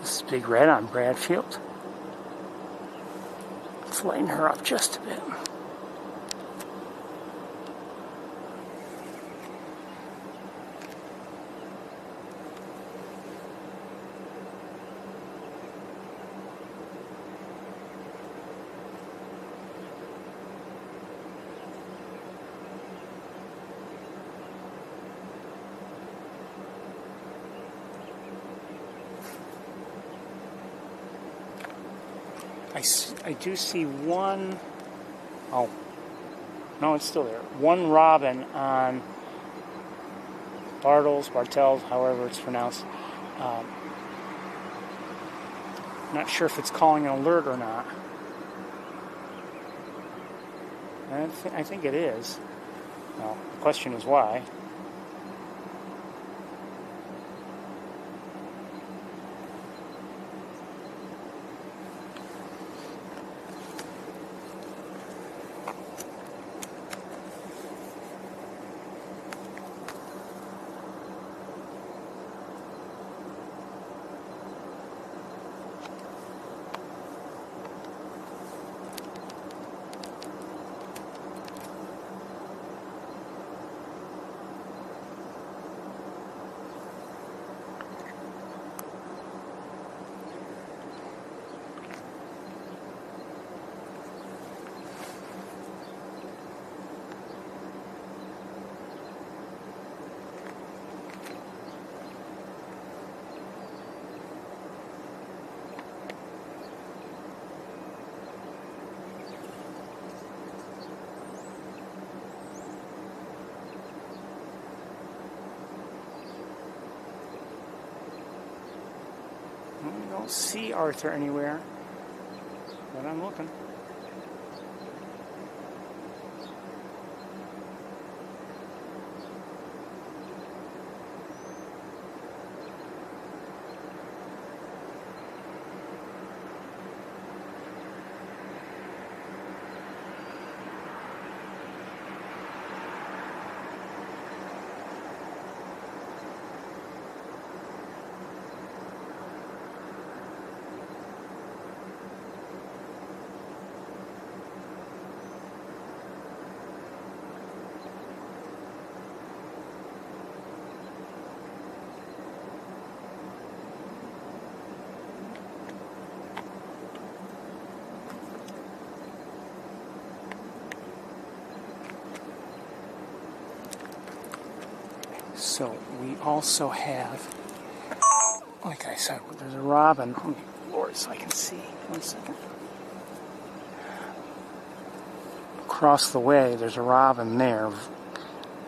This is Big Red on Bradfield. Let's lighten her up just a bit. I do see one. Oh, no, it's still there. One robin on Bartels, however it's pronounced. Not sure if it's calling an alert or not. I think it is. Well, the question is why. I don't see Arthur anywhere, but I'm looking. So we also have, like I said, there's a robin. Let me lower it so I can see. 1 second. Across the way, there's a robin there,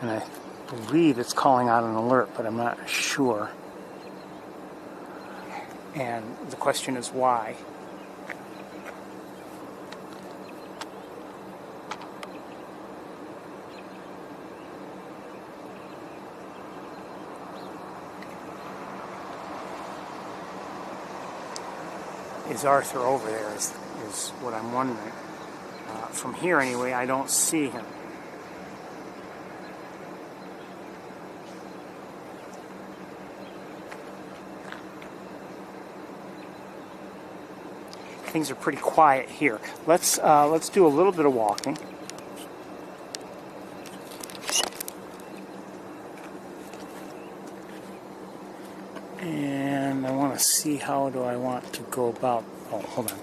and I believe it's calling out an alert, but I'm not sure. And the question is why. Is Arthur over there is what I'm wondering. From here anyway, I don't see him. Things are pretty quiet here. Let's do a little bit of walking. And I want to see how do I want to go about. Oh, hold on.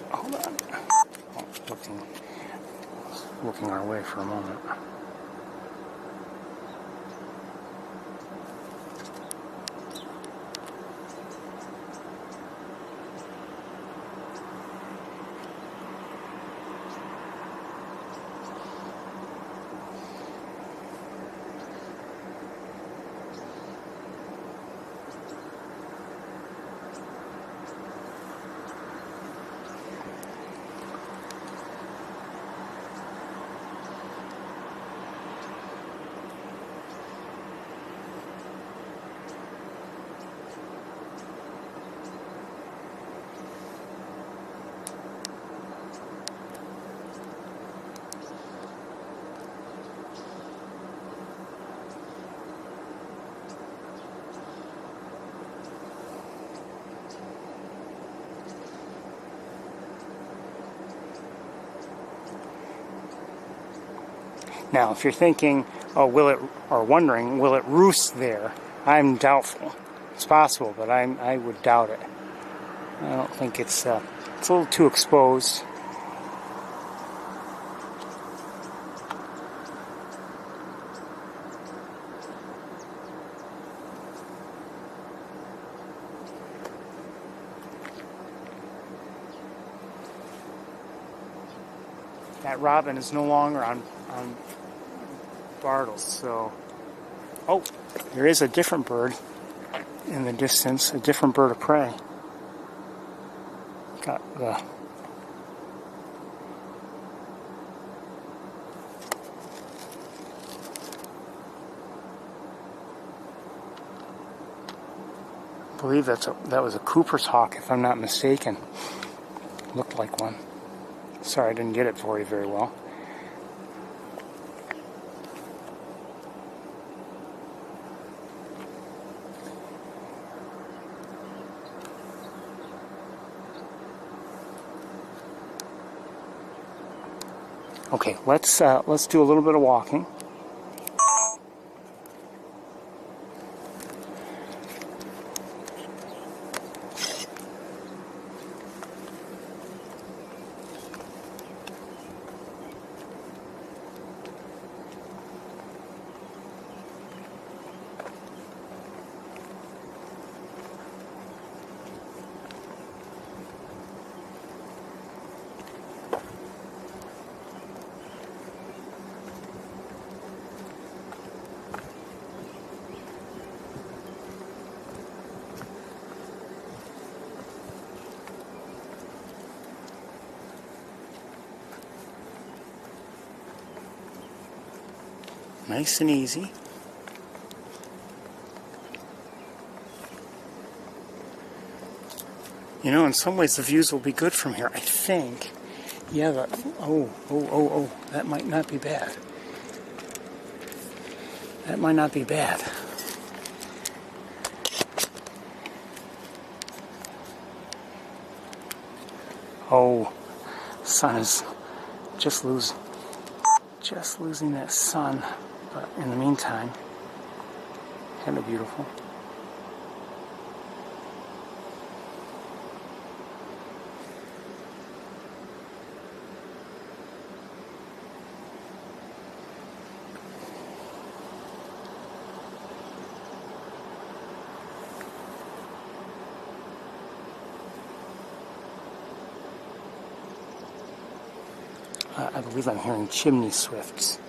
Hold on. Oh, looking our way for a moment. Now, if you're thinking, oh, wondering, will it roost there? I'm doubtful. It's possible, but I would doubt it. I don't think it's a little too exposed. that robin is no longer on Bartles. So, oh, there is a different bird in the distance, a different bird of prey. Got the I believe that was a Cooper's hawk, if I'm not mistaken. Looked like one. Sorry, I didn't get it for you very well. Okay, let's do a little bit of walking. Nice and easy. You know, in some ways the views will be good from here, I think. Yeah, that might not be bad. That might not be bad. Oh, sun is just losing that sun. But in the meantime, kind of beautiful. I believe I'm hearing chimney swifts.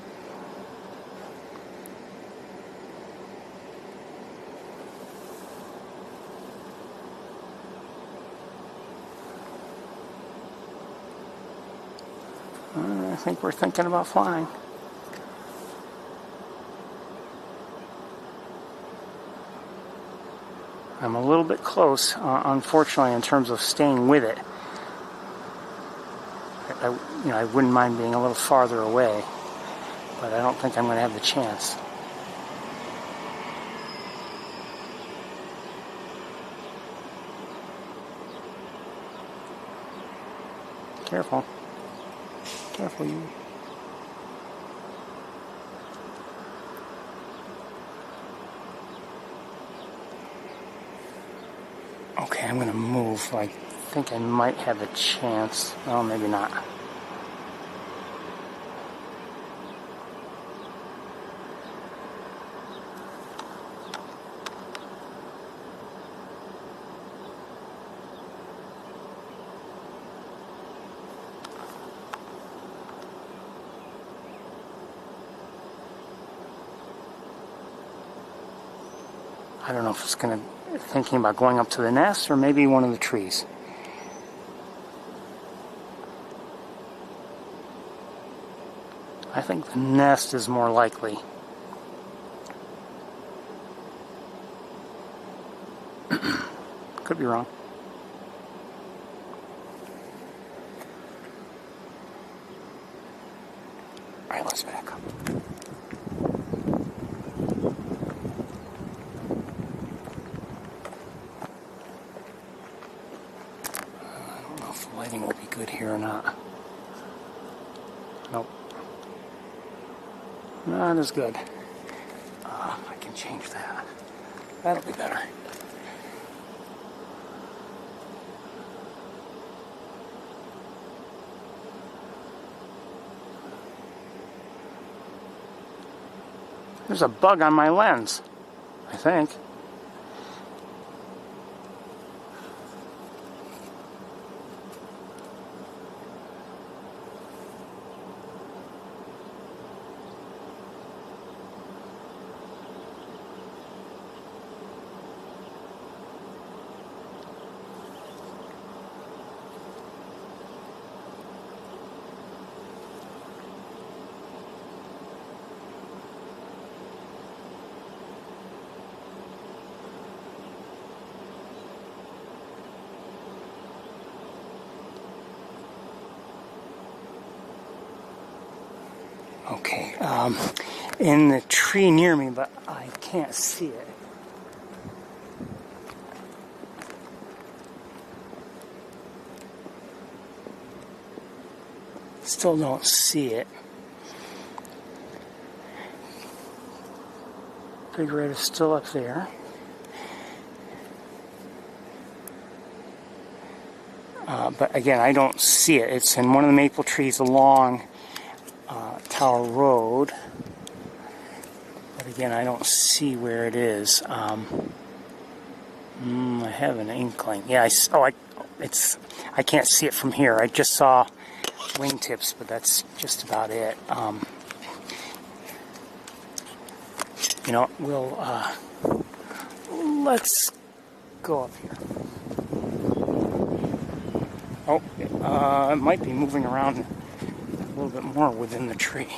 I think we're thinking about flying. I'm a little bit close, unfortunately, in terms of staying with it. I wouldn't mind being a little farther away, but I don't think I'm going to have the chance. Careful. Careful, you. Okay, I'm going to move. I think I might have a chance. Well, maybe not. I don't know if it's thinking about going up to the nest or maybe one of the trees. I think the nest is more likely. Could be wrong. All right, let's back up. Lighting will be good here or not. Nope. Not as good. I can change that. That'll be better. There's a bug on my lens, I think. in the tree near me, but I can't see it. Still don't see it. Big red is still up there. But again, I don't see it. It's in one of the maple trees along Tower Road. But again, I don't see where it is. I have an inkling. Yeah, I can't see it from here. I just saw wingtips, but that's just about it. You know, let's go up here. Oh, it might be moving around a little bit more within the tree.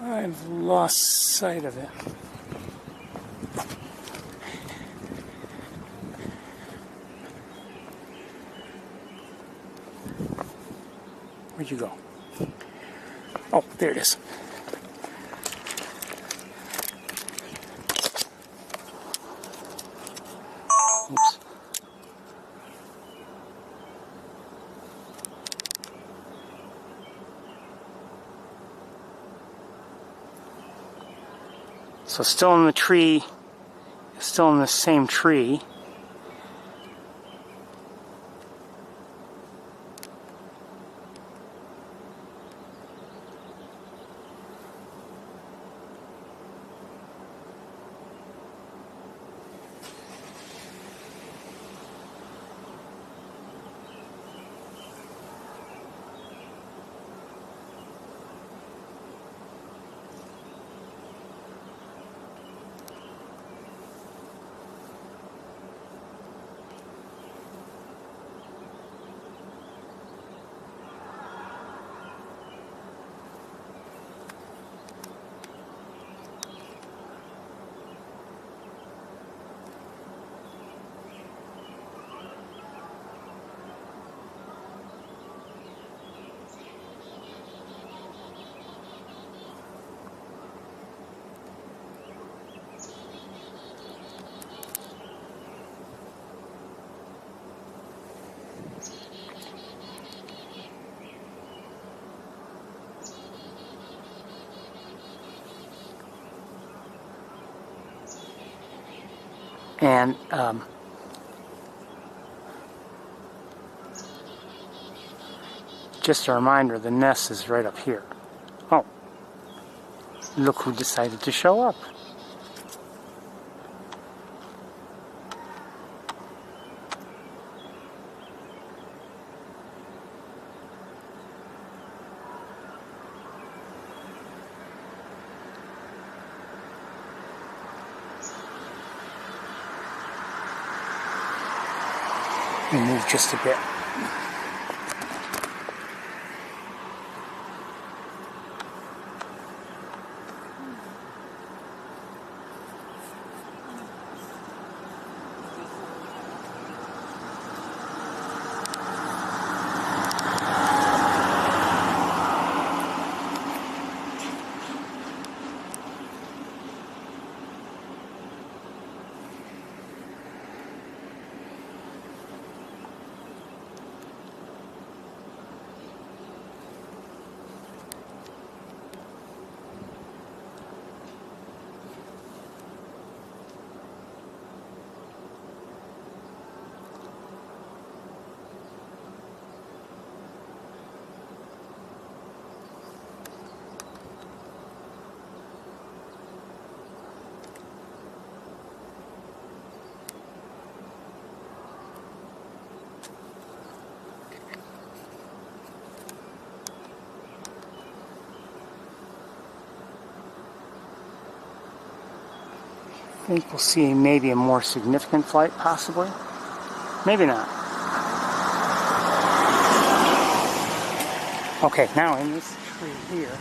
I've lost sight of it. Where'd you go? Oh, there it is. Oops. So still in the tree, still in the same tree. And just a reminder, the nest is right up here. Oh, look who decided to show up. Move just a bit. I think we'll see maybe a more significant flight, possibly. Maybe not. Okay, now in this tree here,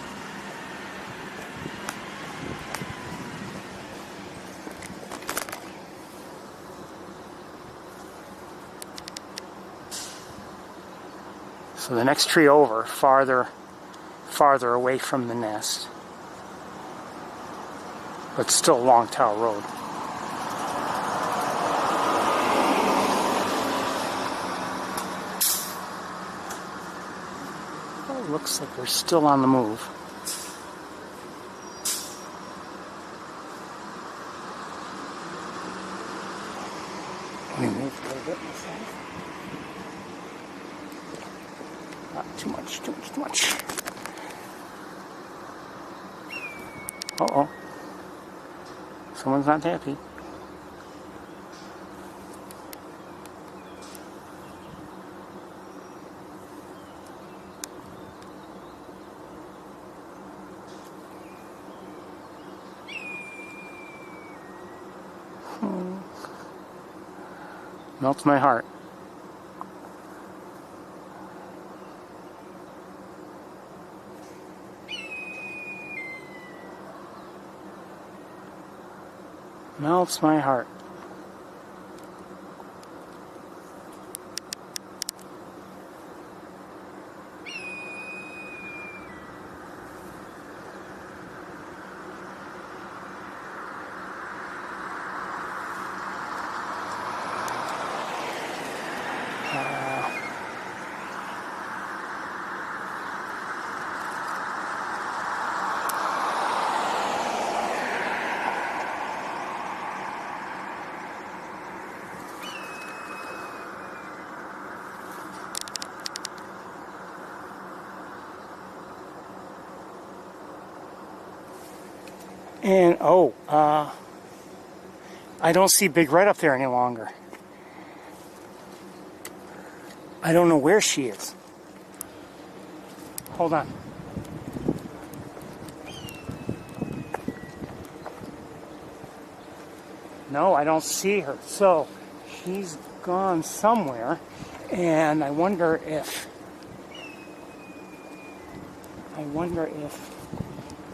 so the next tree over, farther away from the nest, but still along Tower Road. Oh, looks like they're still on the move. Let me move a little bit myself. Not too much, too much, too much. Uh-oh. Someone's not happy. Melts my heart. Melts my heart. And, I don't see Big Red up there any longer. I don't know where she is. Hold on. No, I don't see her. So, she's gone somewhere, and I wonder if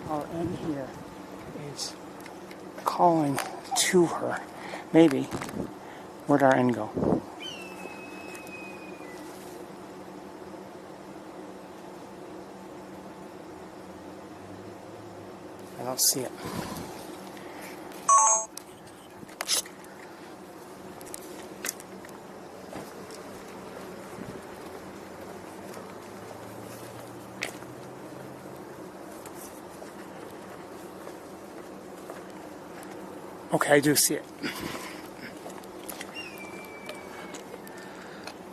our end here is calling to her. Maybe. Where'd our end go? I don't see it. Okay, I do see it.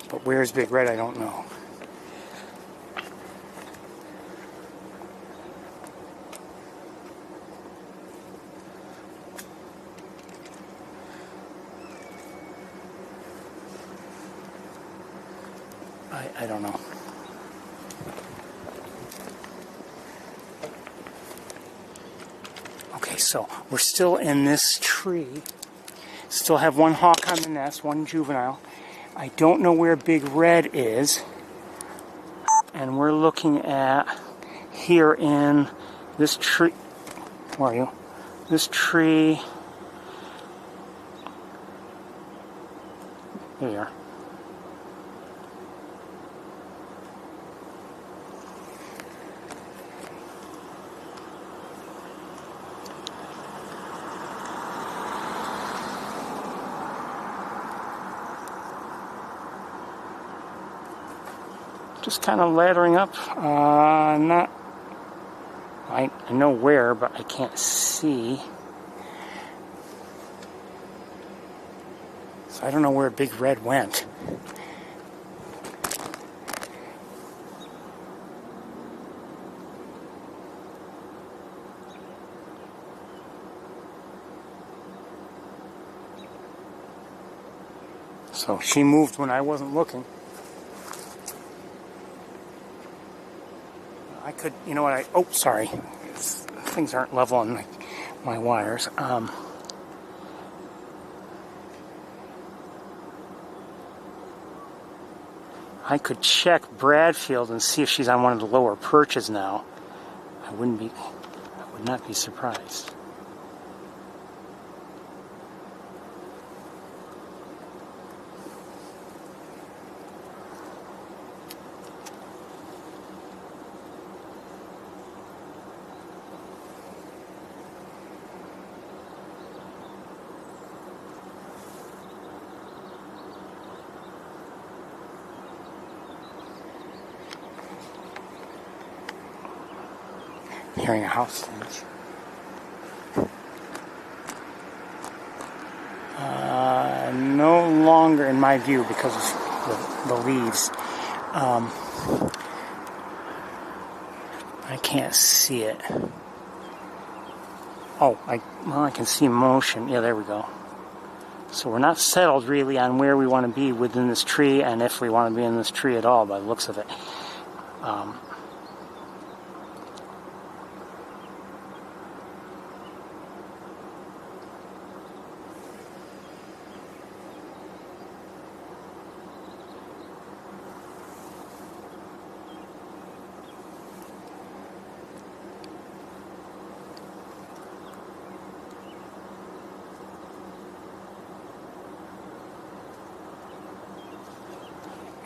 But where's Big Red? I don't know. I don't know. Okay, so we're still in this tree. Still have one hawk on the nest, one juvenile. I don't know where Big Red is. And we're looking at here in this tree. Where are you? This tree. There you are. Just kind of laddering up. I know where, but I can't see. So I don't know where Big Red went. So she moved when I wasn't looking. I could, you know what, oh, sorry. Things aren't level on my wires. I could check Bradfield and see if she's on one of the lower perches now. I would not be surprised. Hearing a house stench. No longer in my view because of the leaves. I can't see it. Oh, I can see motion. Yeah, there we go. So we're not settled really on where we want to be within this tree, and if we want to be in this tree at all by the looks of it.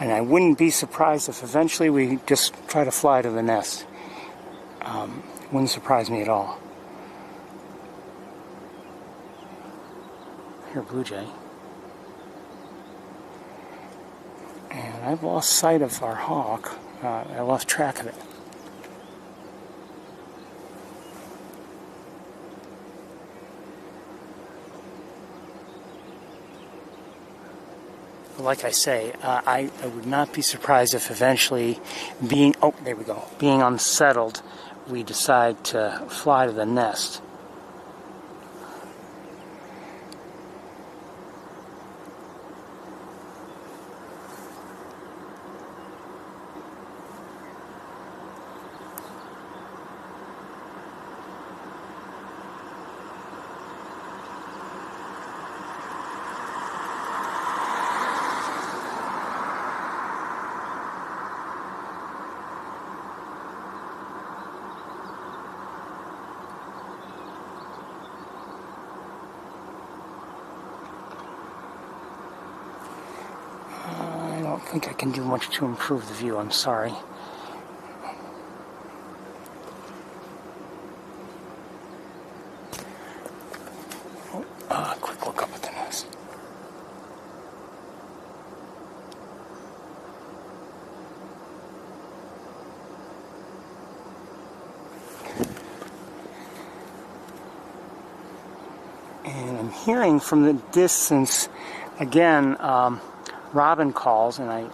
And I wouldn't be surprised if eventually we just try to fly to the nest. Wouldn't surprise me at all. Here, blue jay. And I've lost sight of our hawk. I lost track of it. Like I say, I would not be surprised if eventually being unsettled, we decide to fly to the nest. I don't think I can do much to improve the view, I'm sorry. Quick look up at the nest. And I'm hearing from the distance, again, robin calls, and I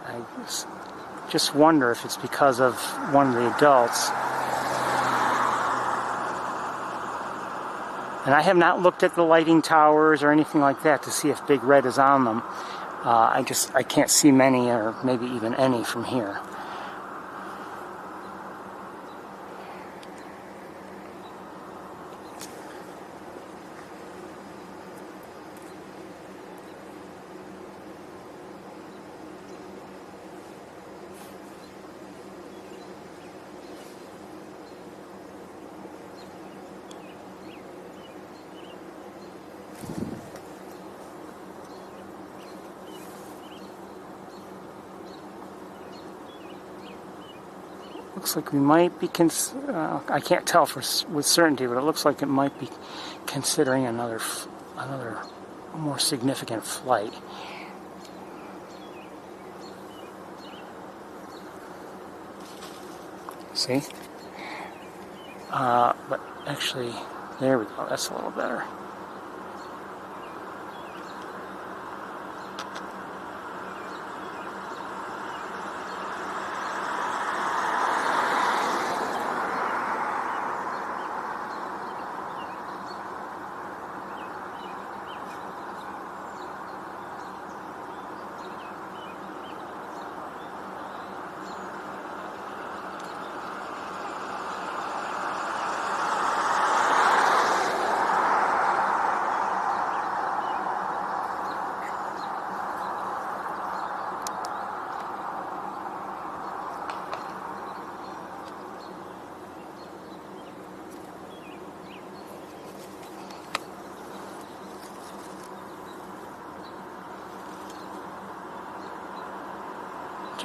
just wonder if it's because of one of the adults. And I have not looked at the lighting towers or anything like that to see if Big Red is on them. I can't see many or maybe even any from here. Looks like we might be, I can't tell with certainty, but it looks like it might be considering another more significant flight. See? But actually, there we go, that's a little better.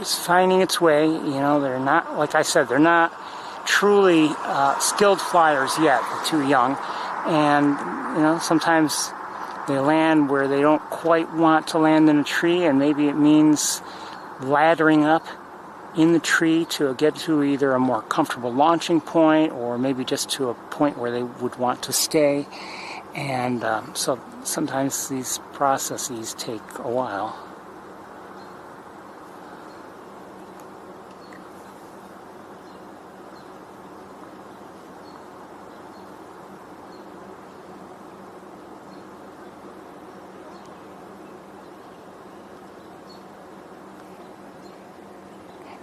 just finding its way. You know, they're not, like I said, they're not truly skilled flyers yet. They're too young. And, you know, sometimes they land where they don't quite want to land in a tree, and maybe it means laddering up in the tree to get to either a more comfortable launching point, or maybe just to a point where they would want to stay. And so sometimes these processes take a while.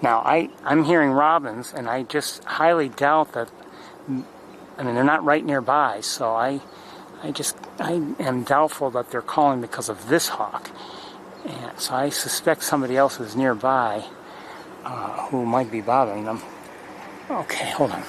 Now, I'm hearing robins, and I just highly doubt that, I mean, they're not right nearby, so I am doubtful that they're calling because of this hawk. And so I suspect somebody else is nearby who might be bothering them. Okay, hold on.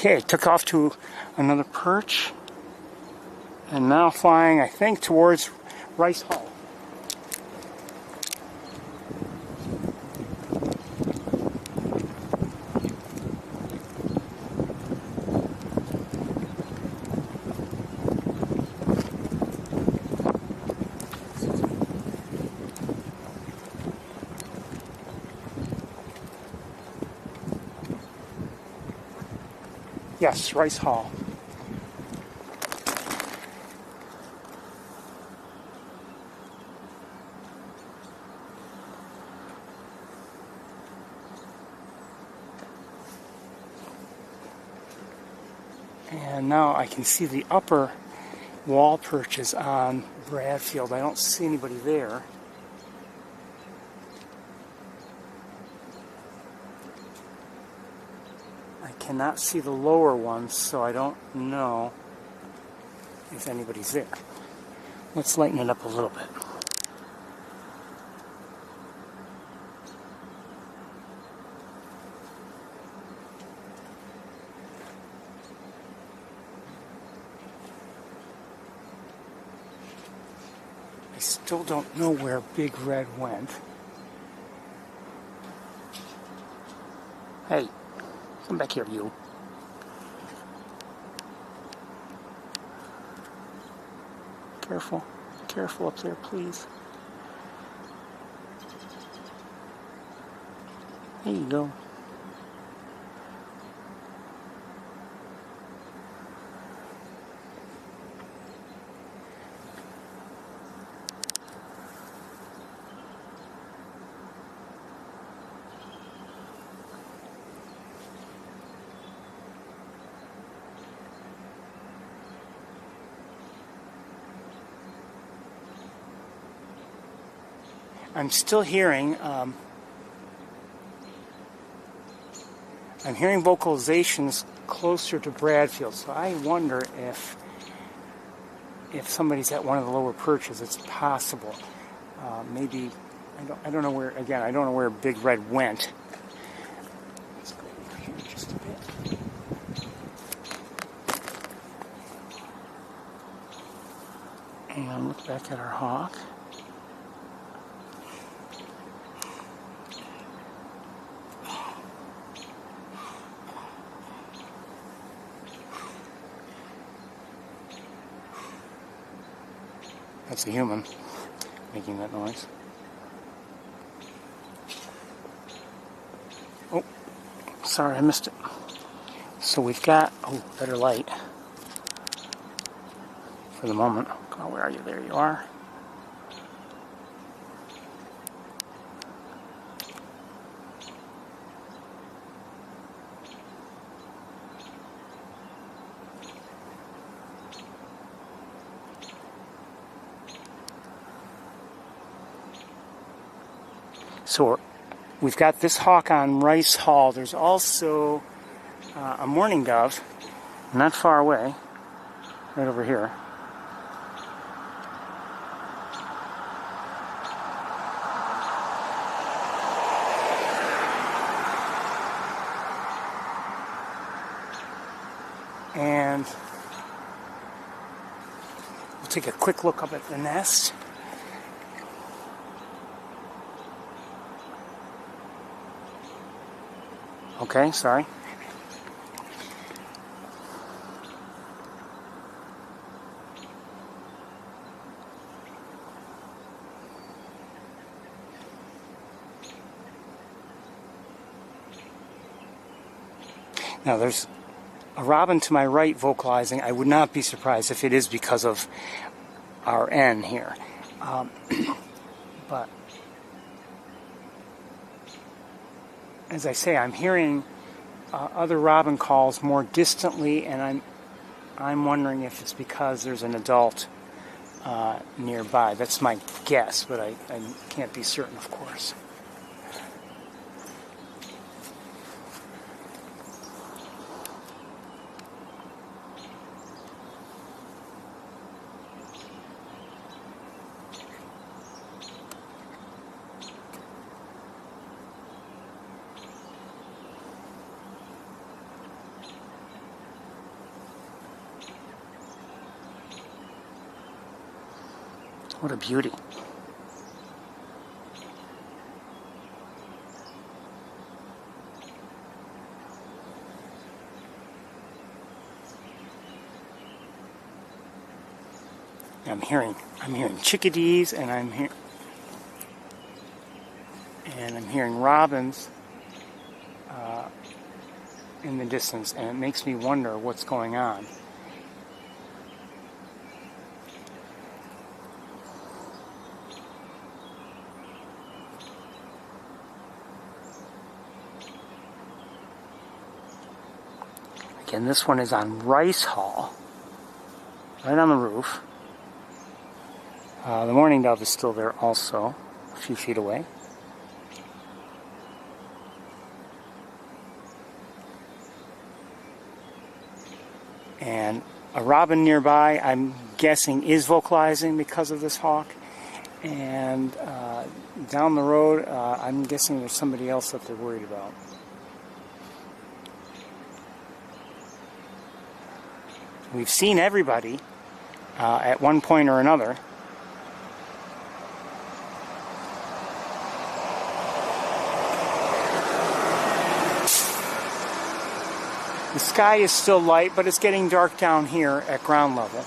Okay, took off to another perch, and now flying, I think, towards Rice Hall. Yes, Rice Hall. And now I can see the upper wall perches on Bradfield. I don't see anybody there. I cannot see the lower ones, so I don't know if anybody's there. Let's lighten it up a little bit. I still don't know where Big Red went. Hey, come back here, you. Careful. Careful up there, please. There you go. I'm still hearing, I'm hearing vocalizations closer to Bradfield, so I wonder if somebody's at one of the lower perches. It's possible. Maybe, I don't know where, again, I don't know where Big Red went. Let's go over here just a bit. And look back at our hawk. That's a human making that noise. Oh, sorry, I missed it. So we've got, oh, better light for the moment. Oh, where are you? There you are. So we've got this hawk on Rice Hall. There's also a mourning dove not far away, right over here. And we'll take a quick look up at the nest. Okay, sorry. Now there's a robin to my right vocalizing. I would not be surprised if it is because of our N here. But as I say, I'm hearing other robin calls more distantly, and I'm wondering if it's because there's an adult nearby. That's my guess, but I can't be certain, of course. What a beauty. I'm hearing chickadees, and I'm hearing robins in the distance, and it makes me wonder what's going on. Again, this one is on Rice Hall, right on the roof. The mourning dove is still there also, a few feet away. And a robin nearby, I'm guessing, is vocalizing because of this hawk. And down the road, I'm guessing there's somebody else that they're worried about. We've seen everybody at one point or another. The sky is still light, but it's getting dark down here at ground level.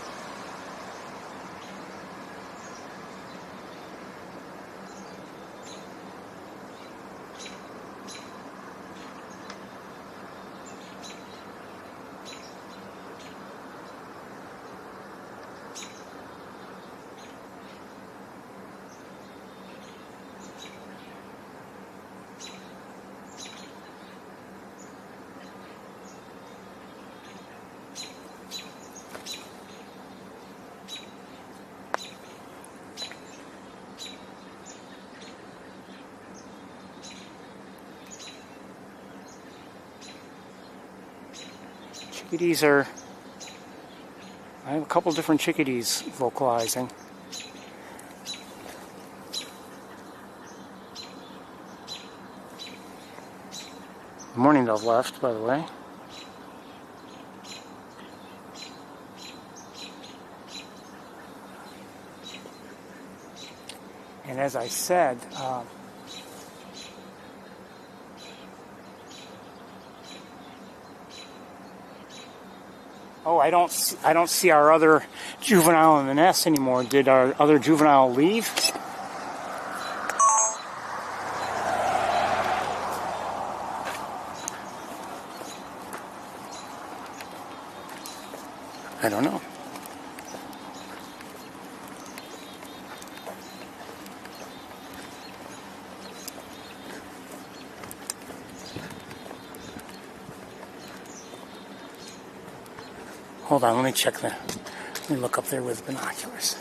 Chickadees I have a couple different chickadees vocalizing. The mourning dove left, by the way. And as I said, oh, I don't see our other juvenile in the nest anymore. Did our other juvenile leave? I don't know. Hold on, let me look up there with binoculars.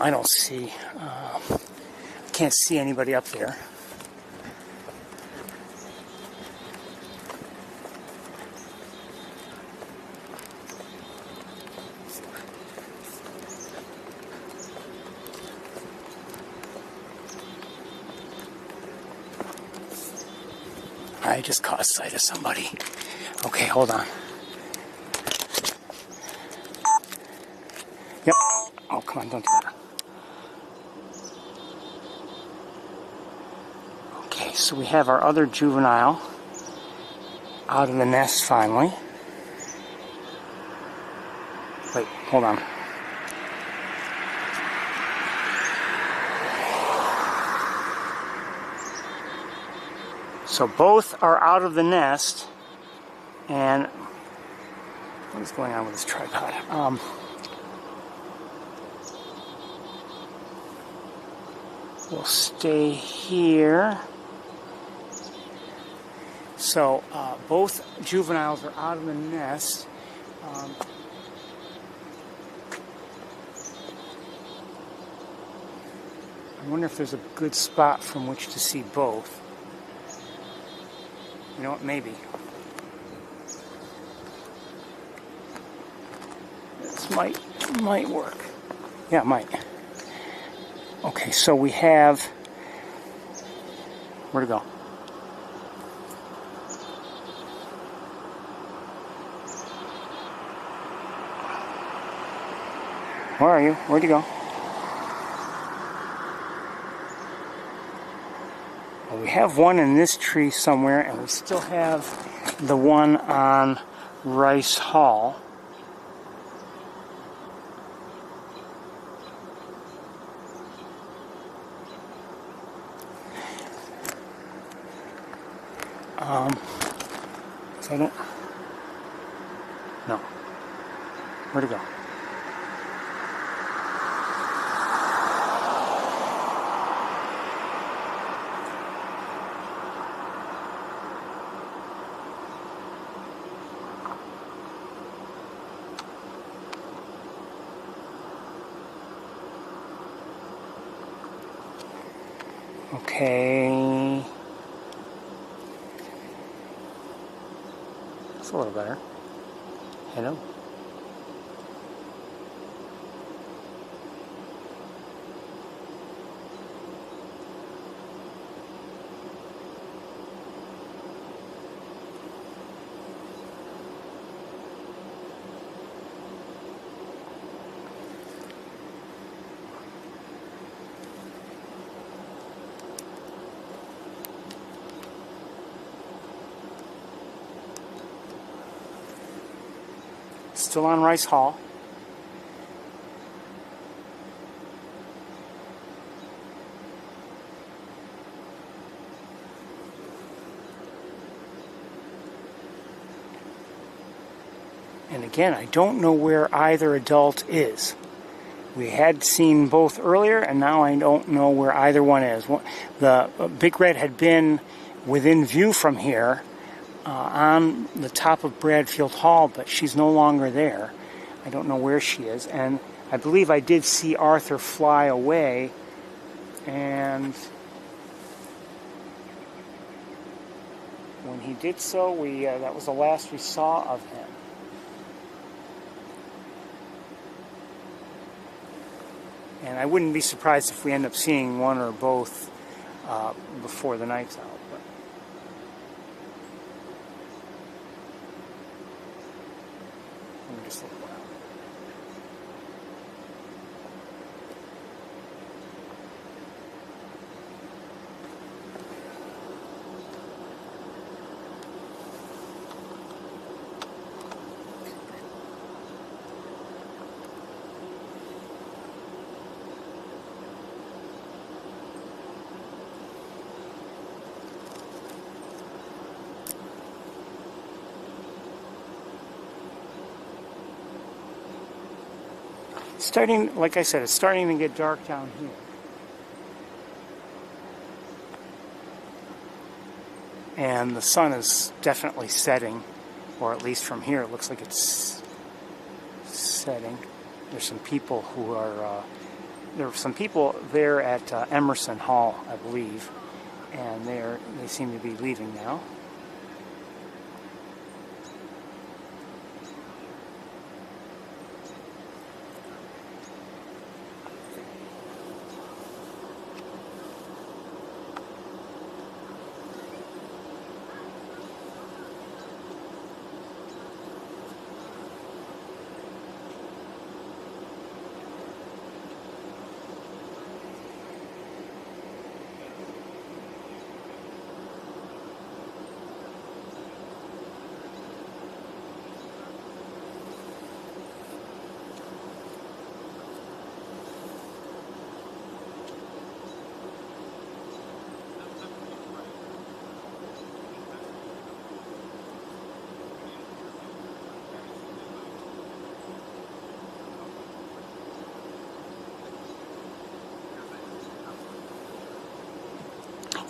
I don't see, can't see anybody up there. I just caught sight of somebody. Okay, hold on. Yep. Oh, come on, don't do that. Okay, so we have our other juvenile out of the nest finally. Wait, hold on. So both are out of the nest, and what is going on with this tripod? We'll stay here. So both juveniles are out of the nest. I wonder if there's a good spot from which to see both. You know what, maybe. This might work. Yeah, it might. Okay, so we have, where'd it go? Where are you? Where'd you go? Well, we have one in this tree somewhere, and we still have the one on Rice Hall. Is that it? No. Where'd it go? Okay. That's a little better. Hello. Still on Rice Hall. And again, I don't know where either adult is. We had seen both earlier, and now I don't know where either one is. The big red had been within view from here, on the top of Bradfield Hall, but she's no longer there. I don't know where she is, and I believe I did see Arthur fly away, and when he did so, that was the last we saw of him. And I wouldn't be surprised if we end up seeing one or both before the night's out. Just a little while. Starting, like I said, it's starting to get dark down here. And the sun is definitely setting, or at least from here it looks like it's setting. There's some people who are there were some people there at Emerson Hall, I believe, and they seem to be leaving now.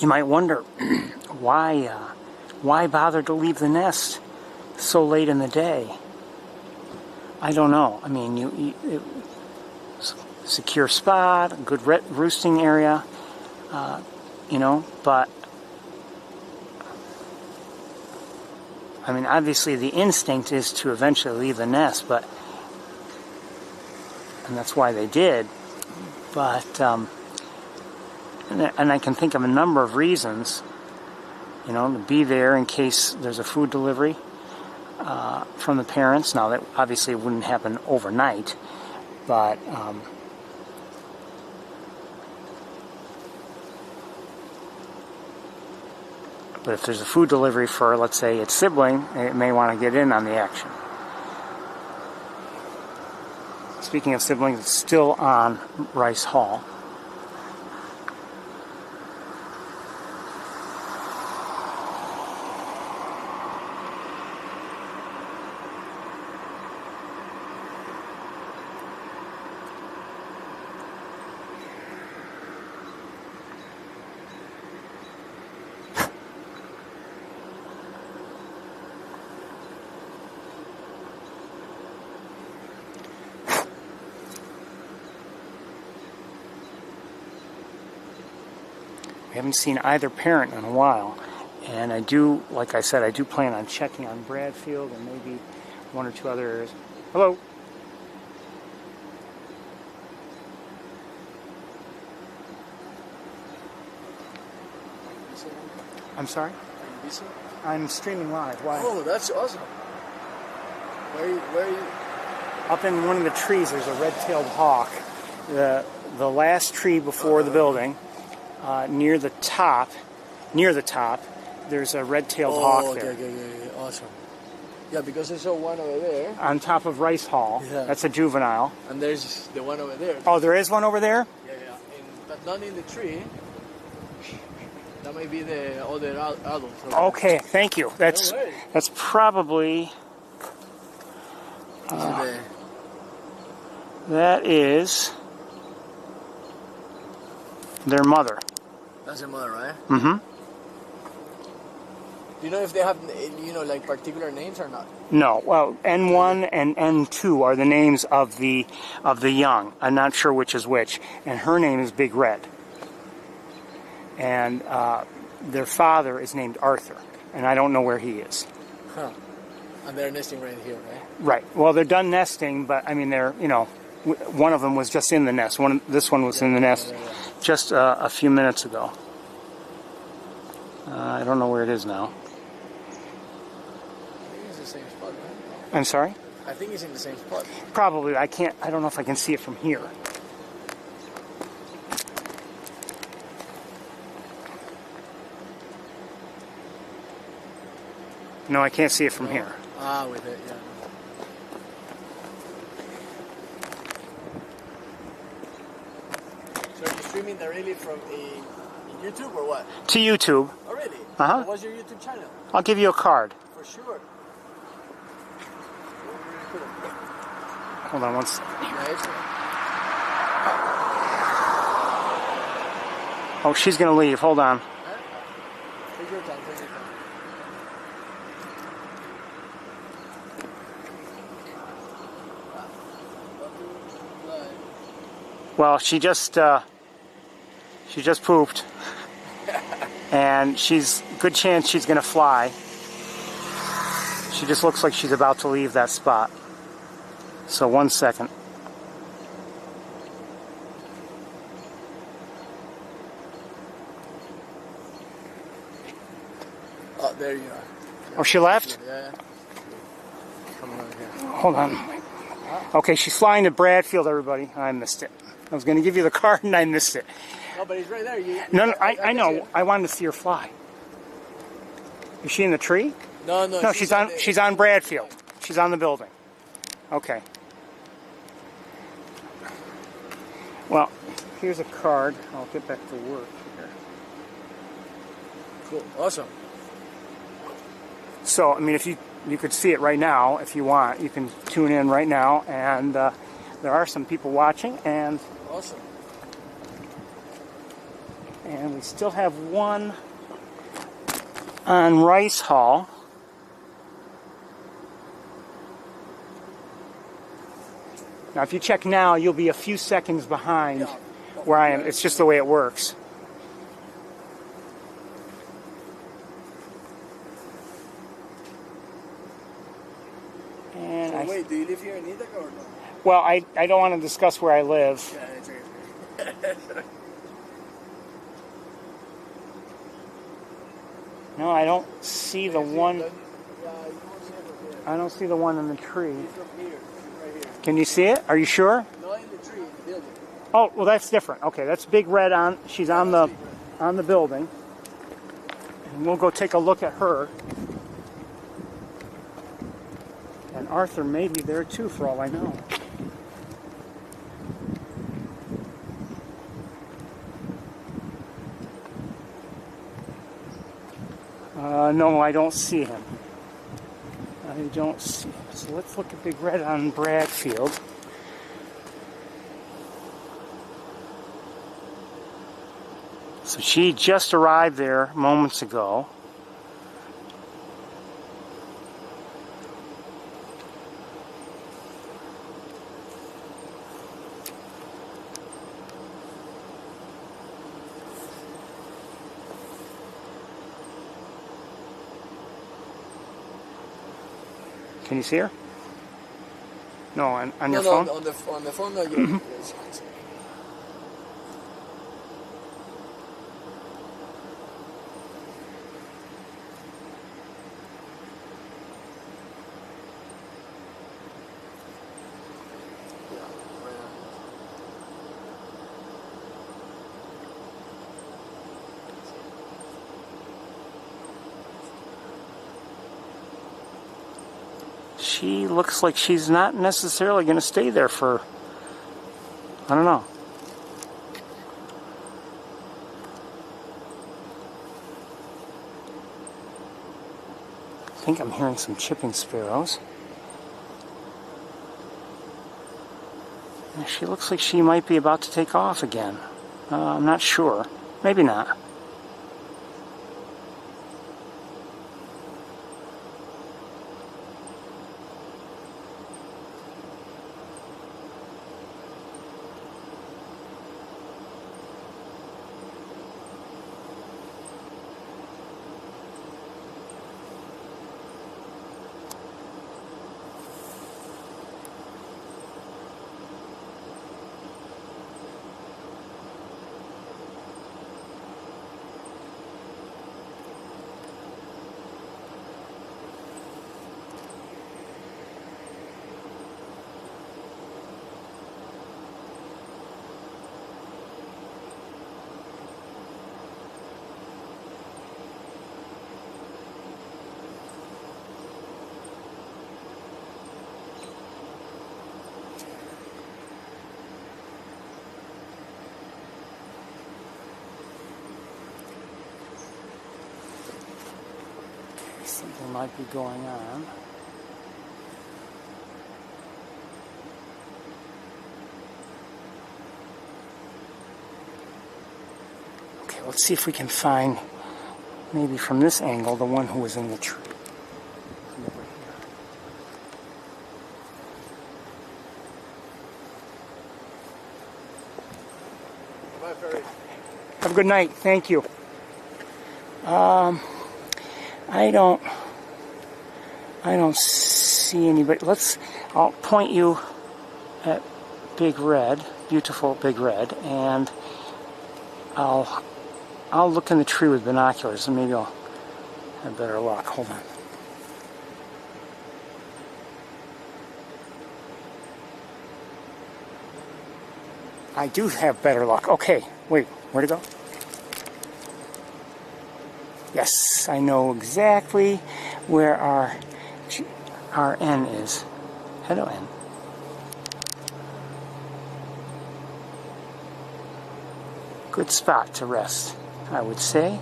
You might wonder why bother to leave the nest so late in the day? I don't know. I mean, secure spot, a good roosting area, but I mean, obviously the instinct is to eventually leave the nest, and that's why they did, but and I can think of a number of reasons, to be there in case there's a food delivery from the parents. Now, that obviously wouldn't happen overnight, but if there's a food delivery for, let's say, its sibling, it may want to get in on the action. Speaking of siblings, it's still on Rice Hall. We haven't seen either parent in a while, and I do, like I said, I do plan on checking on Bradfield and maybe one or two other areas. Hello? I'm sorry? Are you busy? I'm streaming live. Why? Oh, that's awesome. Where are you? Up in one of the trees, there's a red-tailed hawk. The last tree before the building. Near the top, there's a red-tailed hawk there. Okay, awesome. Yeah, because I saw one over there. On top of Rice Hall. Yeah. That's a juvenile. And there's the one over there. Oh, there is one over there? Yeah. But not in the tree. That might be the other adult. Okay, thank you. That's probably... that is their mother. That's their mother, right? Mm-hmm. Do you know if they have, like particular names or not? No. Well, N1 and N2 are the names of the young. I'm not sure which is which. And her name is Big Red. And their father is named Arthur, and I don't know where he is. Huh. And they're nesting right here, right? Right. Well, they're done nesting, but I mean, they're, one of them was just in the nest. This one was in the nest just a few minutes ago. I don't know where it is now. I think it's the same spot, right? I'm sorry? I think it's in the same spot. Probably. I don't know if I can see it from here. No, I can't see it from here. Ah, with it, yeah. So are you streaming directly from YouTube or what? To YouTube. Oh, really? Uh-huh. What's your YouTube channel? I'll give you a card. For sure. Hold on one second. Oh, she's going to leave. Hold on. Take your time, take your time. Well, she just pooped, and good chance she's gonna fly. She just looks like she's about to leave that spot. So 1 second. Oh, there you are. Oh, she left? Yeah. Come on here. Hold on. Okay, she's flying to Bradfield, everybody. I missed it. I was going to give you the card, and I missed it. No, but it's right there. No, I know. I wanted to see her fly. Is she in the tree? No. No, she's on Bradfield. She's on the building. Okay. Well, here's a card. I'll get back to work here. Cool. Awesome. So, I mean, if you could see it right now, if you want, you can tune in right now, and there are some people watching, and Awesome. And we still have one on Rice Hall. Now, if you check now, you'll be a few seconds behind where I am. It's just the way it works. And So wait, do you live here in Ithaca or no? well, I don't want to discuss where I live. Yeah, it's okay. No, I don't see the one. Yeah, you won't see it from here. I don't see the one in the tree. It's from here, right here. Can you see it? Are you sure? Not in the tree, in the building. Oh, well, that's different. Okay, that's Big Red on. She's on the building, and we'll go take a look at her. And Arthur may be there too, for all I know. No, I don't see him. I don't see him. So let's look at Big Red on Bradfield. So she just arrived there moments ago. Can you see her? No, on your phone? No, on the phone, no, you She looks like she's not necessarily going to stay there for, I don't know. I think I'm hearing some chipping sparrows. And she looks like she might be about to take off again. I'm not sure. Maybe not. Something might be going on. Okay, let's see if we can find, maybe from this angle, the one who was in the tree. Come over here. Ferris. Have a good night. Thank you. I don't see anybody. I'll point you at Big Red, beautiful Big Red, and I'll look in the tree with binoculars, and maybe I'll have better luck. Hold on. I do have better luck. Okay, wait, where'd it go? Yes, I know exactly where our N is. Hello, N. Good spot to rest, I would say.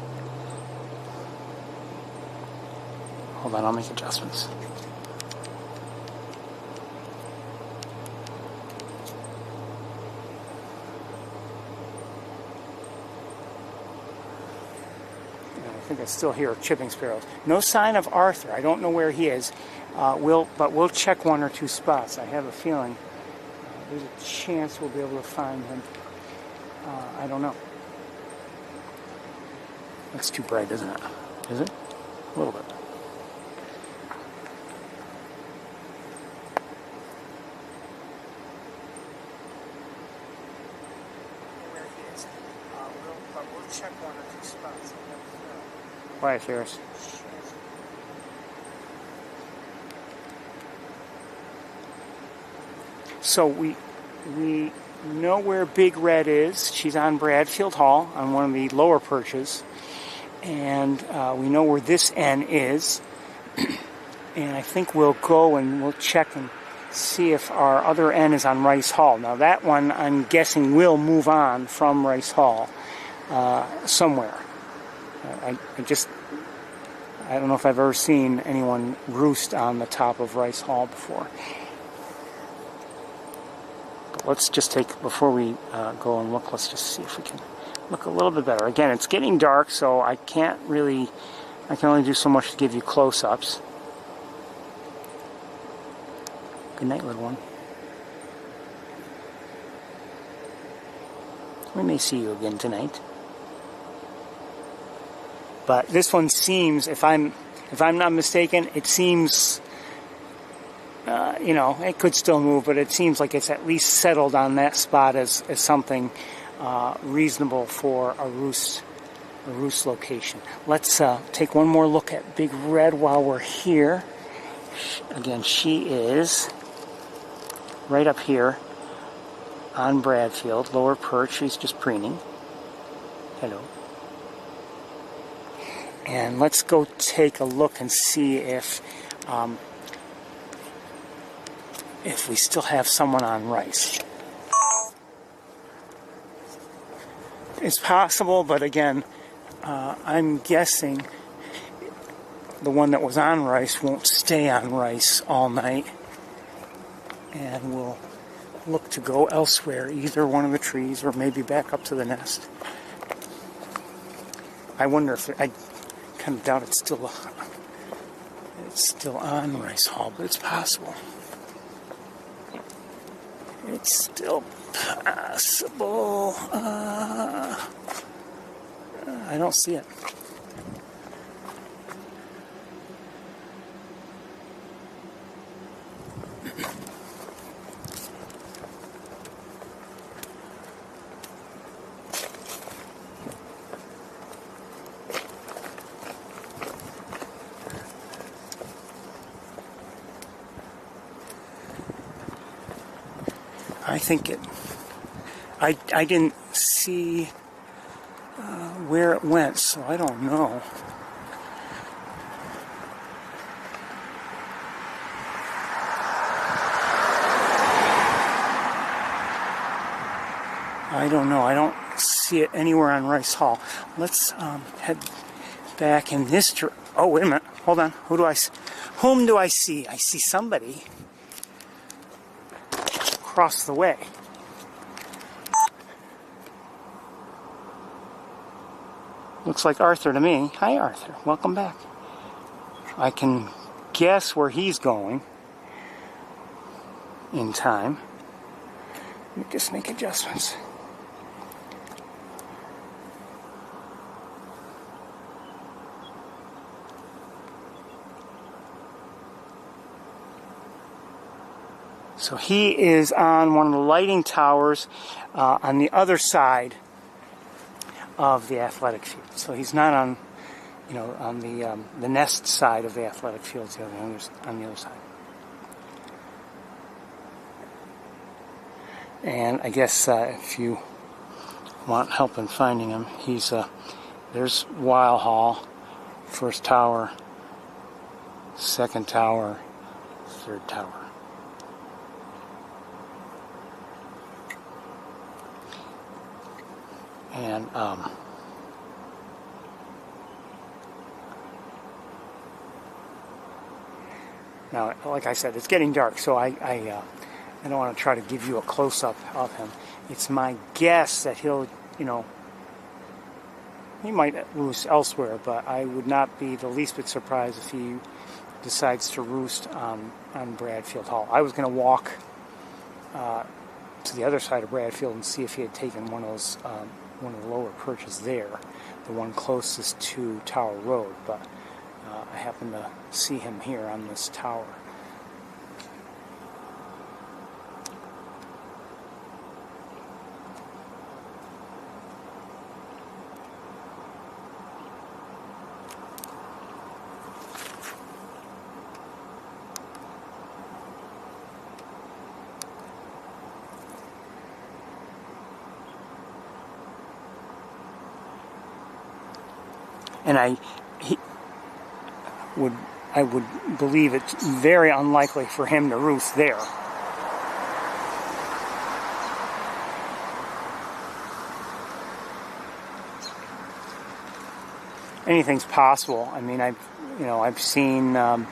Hold on, I'll make adjustments. I think I still hear chipping sparrows. No sign of Arthur. I don't know where he is. But we'll check one or two spots. I have a feeling there's a chance we'll be able to find him. I don't know. That's too bright, isn't it? Is it? A little bit. Where he is. We'll check one or two spots. Quiet, Ferris. So we know where Big Red is. She's on Bradfield Hall on one of the lower perches. And we know where this N is. And I think we'll go and we'll check and see if our other N is on Rice Hall. Now that one, I'm guessing, will move on from Rice Hall somewhere. I don't know if I've ever seen anyone roost on the top of Rice Hall before. But let's just before we go and look, let's just see if we can look a little bit better. Again, it's getting dark, so I can only do so much to give you close-ups. Good night, little one. We may see you again tonight. But this one seems, if I'm not mistaken, it seems, it could still move, but it seems like it's at least settled on that spot as something reasonable for a roost location. Let's take one more look at Big Red while we're here. Again, she is right up here on Bradfield, lower perch. She's just preening. Hello. And let's go take a look and see if we still have someone on Rice. It's possible, but again, I'm guessing the one that was on Rice won't stay on Rice all night, and we'll look to go elsewhere, either one of the trees or maybe back up to the nest. I wonder if I kind of doubt it's still on Rice Hall, but it's possible. It's still possible. I don't see it. I think I didn't see where it went, so I don't know. I don't know. I don't see it anywhere on Rice Hall. Let's head back in this direction. Oh, wait a minute. Hold on. Whom do I see? I see somebody across the way. Looks like Arthur to me. Hi, Arthur. Welcome back. I can guess where he's going in time. Let me just make adjustments. So he is on one of the lighting towers on the other side of the athletic field. So he's not on, on the nest side of the athletic fields, on the other side. And I guess if you want help in finding him, there's Weil Hall, first tower, second tower, third tower. And now, like I said, it's getting dark, so I don't want to try to give you a close-up of him. It's my guess that he'll, he might roost elsewhere, but I would not be the least bit surprised if he decides to roost on Bradfield Hall. I was going to walk to the other side of Bradfield and see if he had taken one of the lower perches there, the one closest to Tower Road, but I happened to see him here on this tower. And I would believe it's very unlikely for him to roost there. Anything's possible. I mean, I've seen the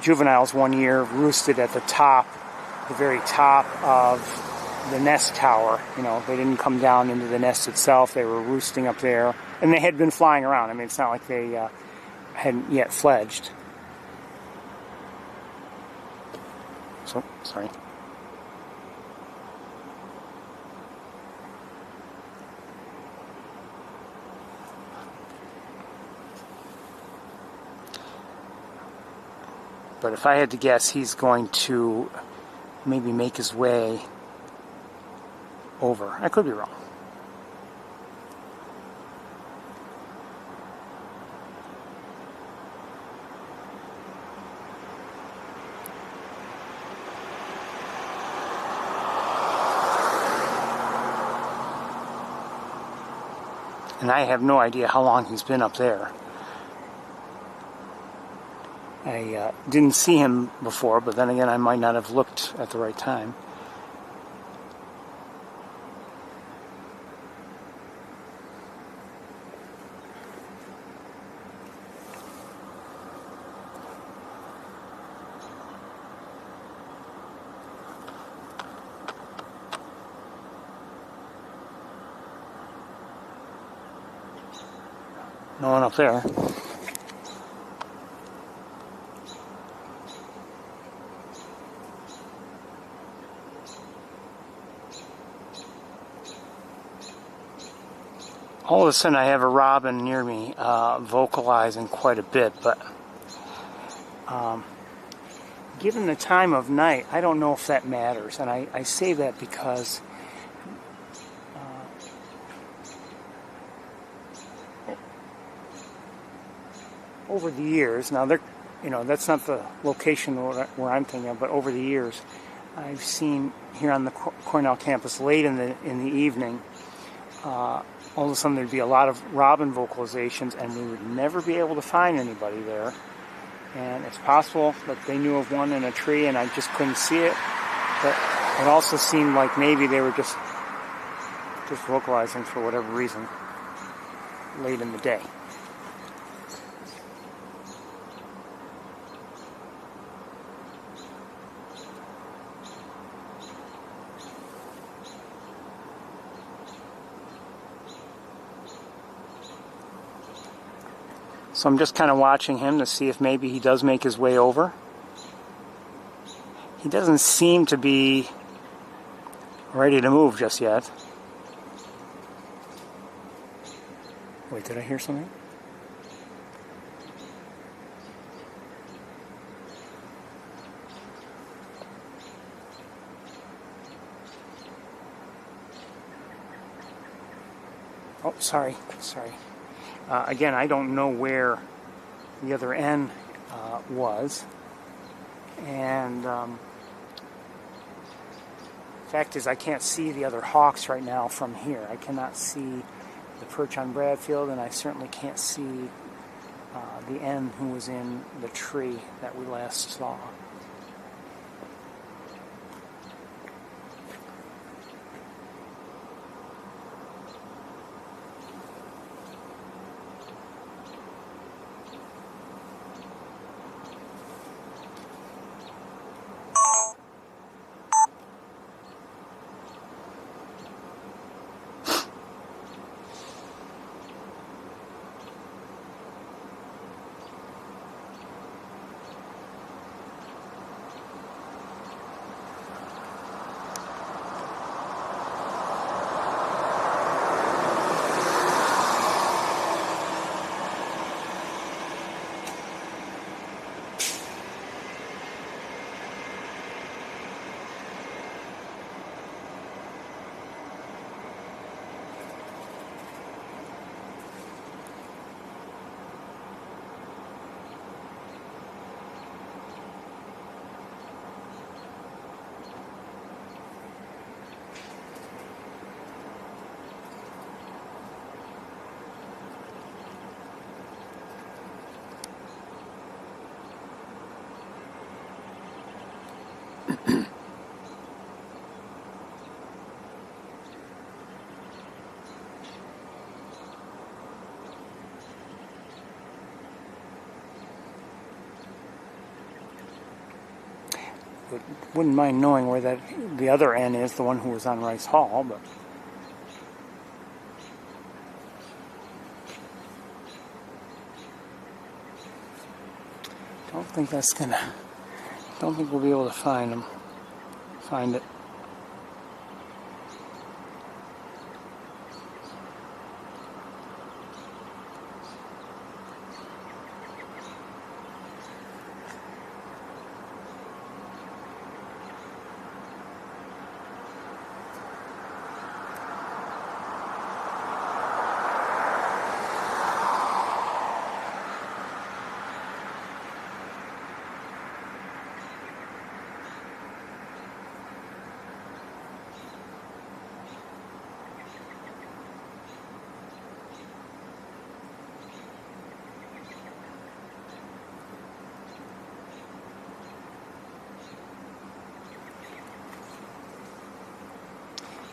juveniles one year roosted at the very top of the nest tower. They didn't come down into the nest itself. They were roosting up there. And they had been flying around. I mean, it's not like they hadn't yet fledged. So, sorry. But if I had to guess, he's going to maybe make his way over. I could be wrong. And I have no idea how long he's been up there. I didn't see him before, but then again, I might not have looked at the right time. No one up there. All of a sudden I have a robin near me vocalizing quite a bit, but given the time of night, I don't know if that matters. And I say that because over the years, now that's not the location where I'm thinking of, but over the years, I've seen here on the Cornell campus late in the evening, all of a sudden there'd be a lot of robin vocalizations, and we would never be able to find anybody there. And it's possible that they knew of one in a tree, and I just couldn't see it. But it also seemed like maybe they were just vocalizing for whatever reason late in the day. So I'm just kind of watching him to see if maybe he does make his way over. He doesn't seem to be ready to move just yet. Wait, did I hear something? Oh, sorry. Again, I don't know where the other N was. And fact is, I can't see the other hawks right now from here. I cannot see the perch on Bradfield, and I certainly can't see the N who was in the tree that we last saw. Wouldn't mind knowing where the other N is, the one who was on Rice Hall, but don't think we'll be able to find it.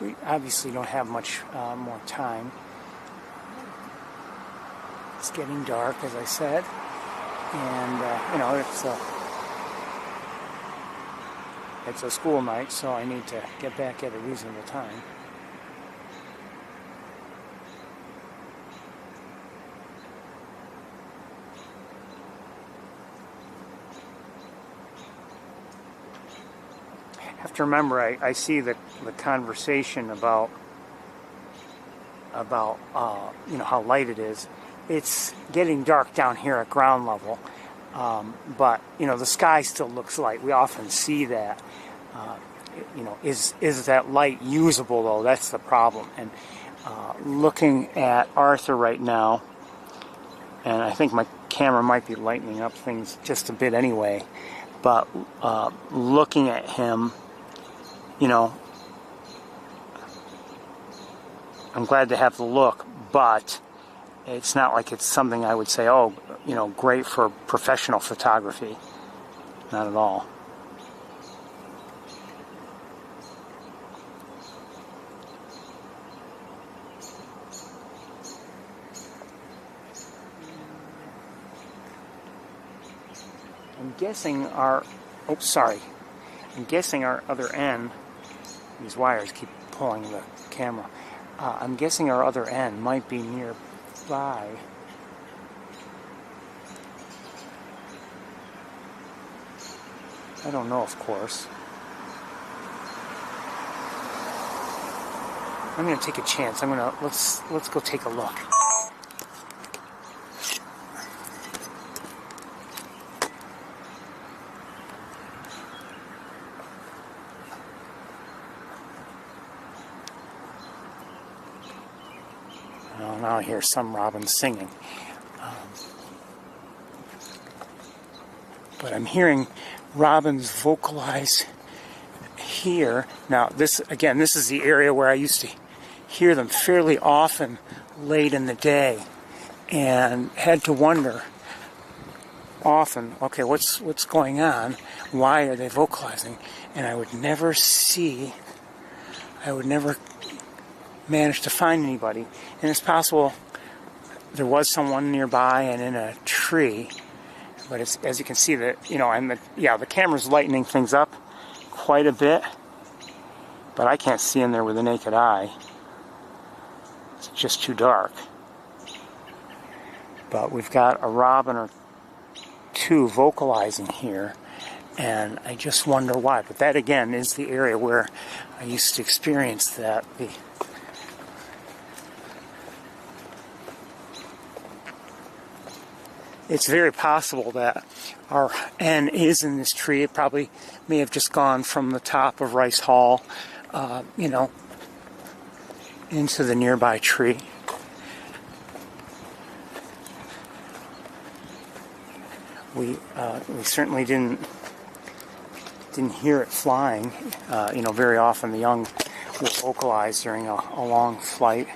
We obviously don't have much more time. It's getting dark, as I said, and it's a school night, so I need to get back at a reasonable time. I have to remember, I see the conversation about how light it is. It's getting dark down here at ground level, but the sky still looks light. We often see that. Is that light usable though? That's the problem. And looking at Arthur right now, and I think my camera might be lightening up things just a bit anyway, but looking at him, I'm glad to have the look, but it's not like it's something I would say, great for professional photography. Not at all. I'm guessing our other end, these wires keep pulling the camera. I'm guessing our other end might be nearby. I don't know, of course. I'm going to take a chance. Let's go take a look. Well, now I hear some robins singing. But I'm hearing robins vocalize here. Now, this is the area where I used to hear them fairly often late in the day, and had to wonder often, okay, what's going on? Why are they vocalizing? And I would never manage to find anybody. And it's possible there was someone nearby and in a tree, but it's, as you can see, that the camera's lightening things up quite a bit, but I can't see in there with the naked eye. It's just too dark. But we've got a robin or two vocalizing here, and I just wonder why. But that again is the area where I used to experience that. It's very possible that our N is in this tree. It probably may have just gone from the top of Rice Hall, into the nearby tree. We certainly didn't hear it flying. Very often the young will vocalize during a long flight.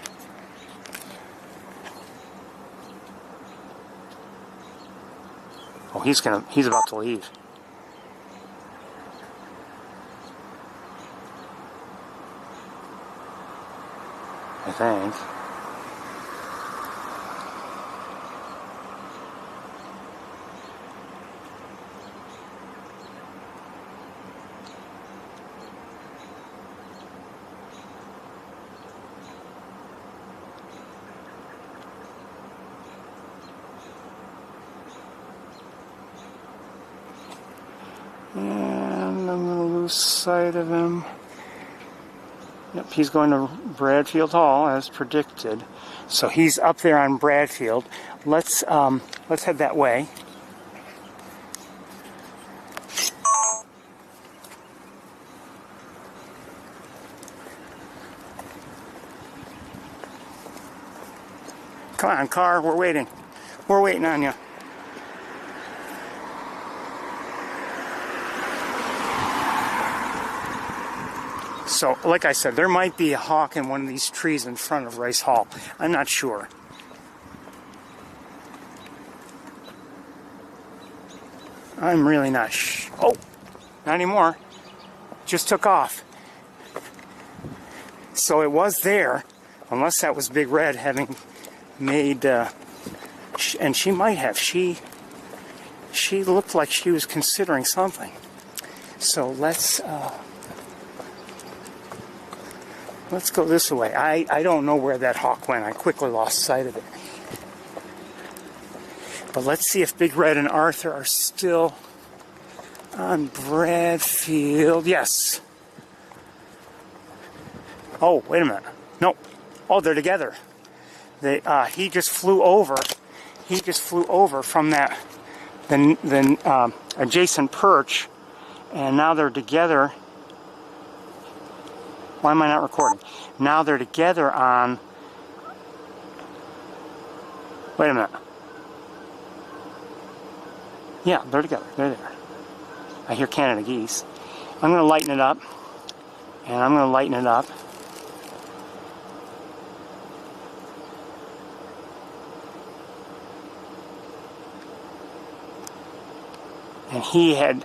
Oh, he's about to leave. I think. And I'm going to lose sight of him. Yep, he's going to Bradfield Hall as predicted. So he's up there on Bradfield. Let's head that way. Come on, car, we're waiting. We're waiting on you. So, like I said, there might be a hawk in one of these trees in front of Rice Hall. I'm not sure. I'm really not oh, not anymore. Just took off. So it was there, unless that was Big Red having made, and she might have. She looked like she was considering something. So let's go this way. I don't know where that hawk went. I quickly lost sight of it. But let's see if Big Red and Arthur are still on Bradfield. Yes. Oh, wait a minute. No. Oh, they're together. He just flew over. He just flew over from that the adjacent perch, and now they're together. Why am I not recording? Now they're together on... Wait a minute. Yeah, they're together. They're there. I hear Canada geese. I'm going to lighten it up. And I'm going to lighten it up. And he had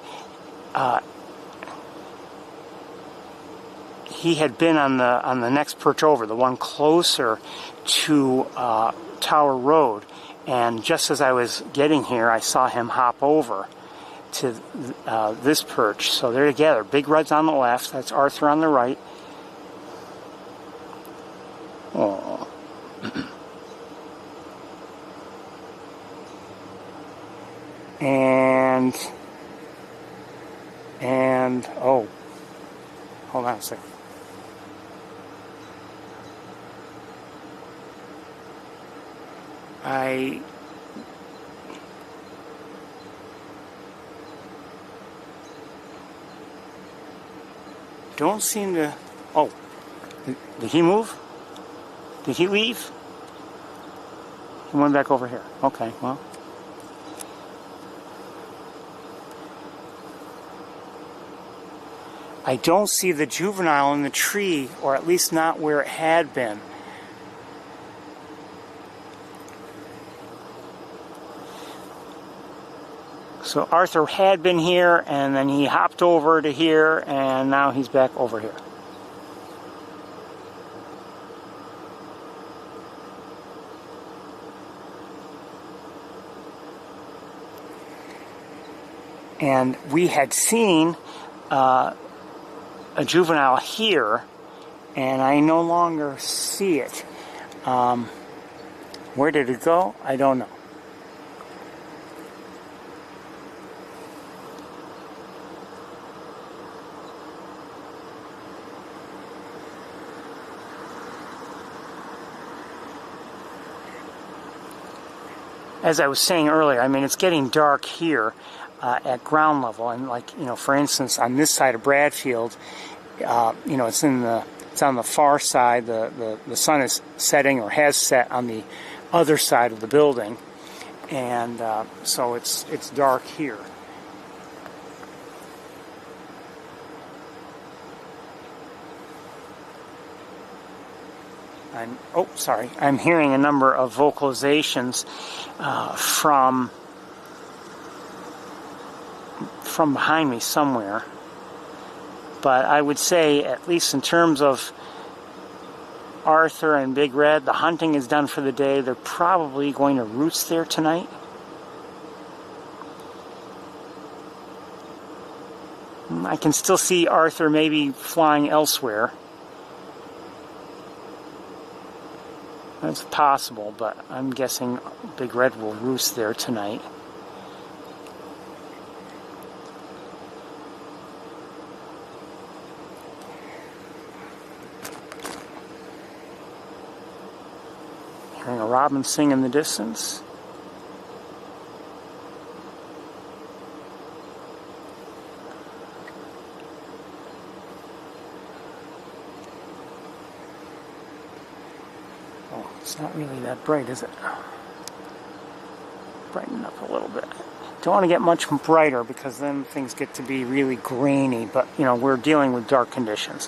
been on the next perch over, the one closer to Tower Road, and just as I was getting here, I saw him hop over to this perch. So they're together. Big Red's on the left. That's Arthur on the right. Oh. and oh, hold on a second. I don't seem to... Oh, did he move? Did he leave? He went back over here. Okay, well. I don't see the juvenile in the tree, or at least not where it had been. So Arthur had been here, and then he hopped over to here, and now he's back over here. And we had seen a juvenile here, and I no longer see it. Where did it go? I don't know. As I was saying earlier, I mean, it's getting dark here at ground level, and like, you know, for instance, on this side of Bradfield, you know, it's on the far side. The sun is setting, or has set, on the other side of the building, and so it's dark here. I'm hearing a number of vocalizations from behind me somewhere. But I would say, at least in terms of Arthur and Big Red, the hunting is done for the day. They're probably going to roost there tonight. I can still see Arthur maybe flying elsewhere. That's possible, but I'm guessing Big Red will roost there tonight. Hearing a robin sing in the distance. Oh, it's not really that bright, is it? Brighten up a little bit. Don't want to get much brighter, because then things get to be really grainy, but you know, we're dealing with dark conditions.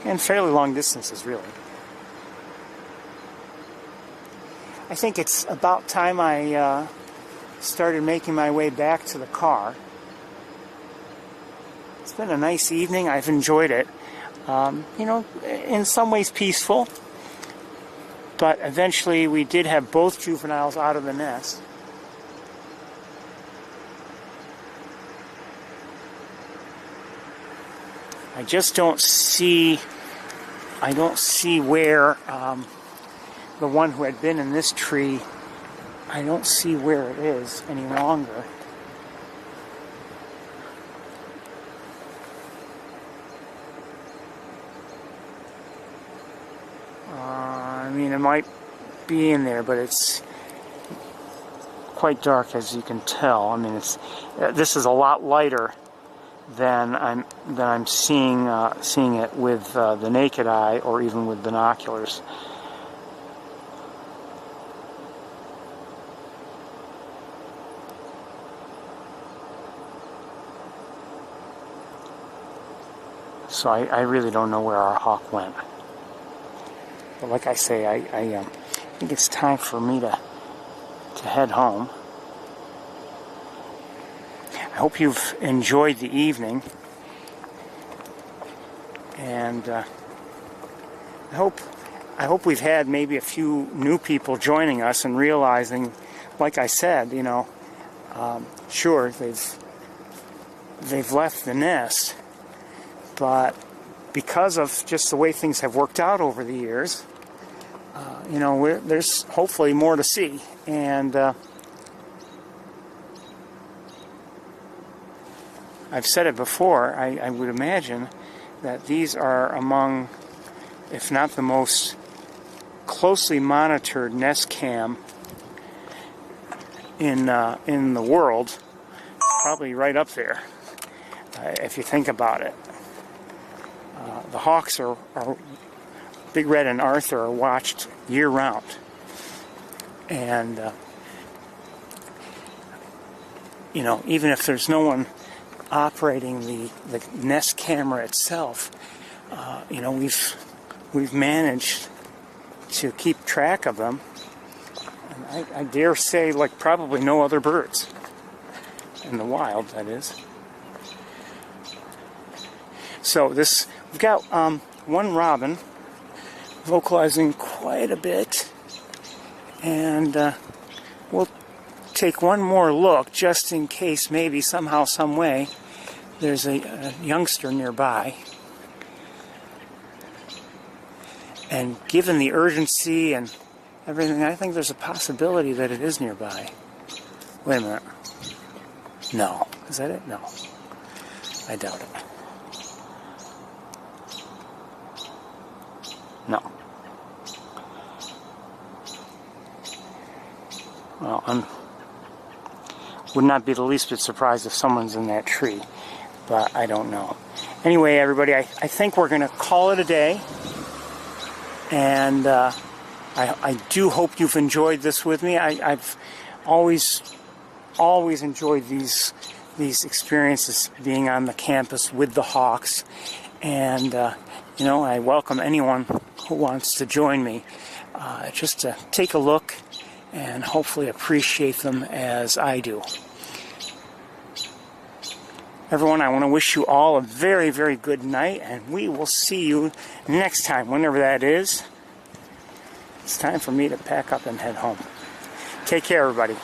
And fairly long distances, really. I think it's about time I started making my way back to the car. It's been a nice evening. I've enjoyed it. You know, in some ways peaceful. But eventually we did have both juveniles out of the nest. I just don't see where the one who had been in this tree, I don't see where it is any longer. I mean, it might be in there, but it's quite dark, as you can tell. I mean, this is a lot lighter than I'm seeing it with the naked eye, or even with binoculars. So I really don't know where our hawk went. But like I say, I think it's time for me to head home. I hope you've enjoyed the evening, and I hope we've had maybe a few new people joining us and realizing, like I said, you know, sure, they've left the nest, but because of just the way things have worked out over the years, you know, there's hopefully more to see. And I've said it before, I would imagine that these are among, if not the most closely monitored nest cam in the world, probably right up there, if you think about it. The hawks are Big Red and Arthur are watched year-round. And you know, even if there's no one operating the Nest camera itself, you know, we've managed to keep track of them. And I dare say, like probably no other birds in the wild, that is. So we've got one robin vocalizing quite a bit, and we'll take one more look just in case maybe somehow, some way there's a youngster nearby. And given the urgency and everything, I think there's a possibility that it is nearby. Wait a minute. No. Is that it? No. I doubt it. No. Well, would not be the least bit surprised if someone's in that tree, but I don't know. Anyway, everybody, I think we're going to call it a day, and I do hope you've enjoyed this with me. I've always enjoyed these experiences, being on the campus with the hawks, and you know, I welcome anyone who wants to join me just to take a look and hopefully appreciate them as I do. Everyone, I want to wish you all a very, very good night, and we will see you next time, whenever that is. It's time for me to pack up and head home. Take care, everybody.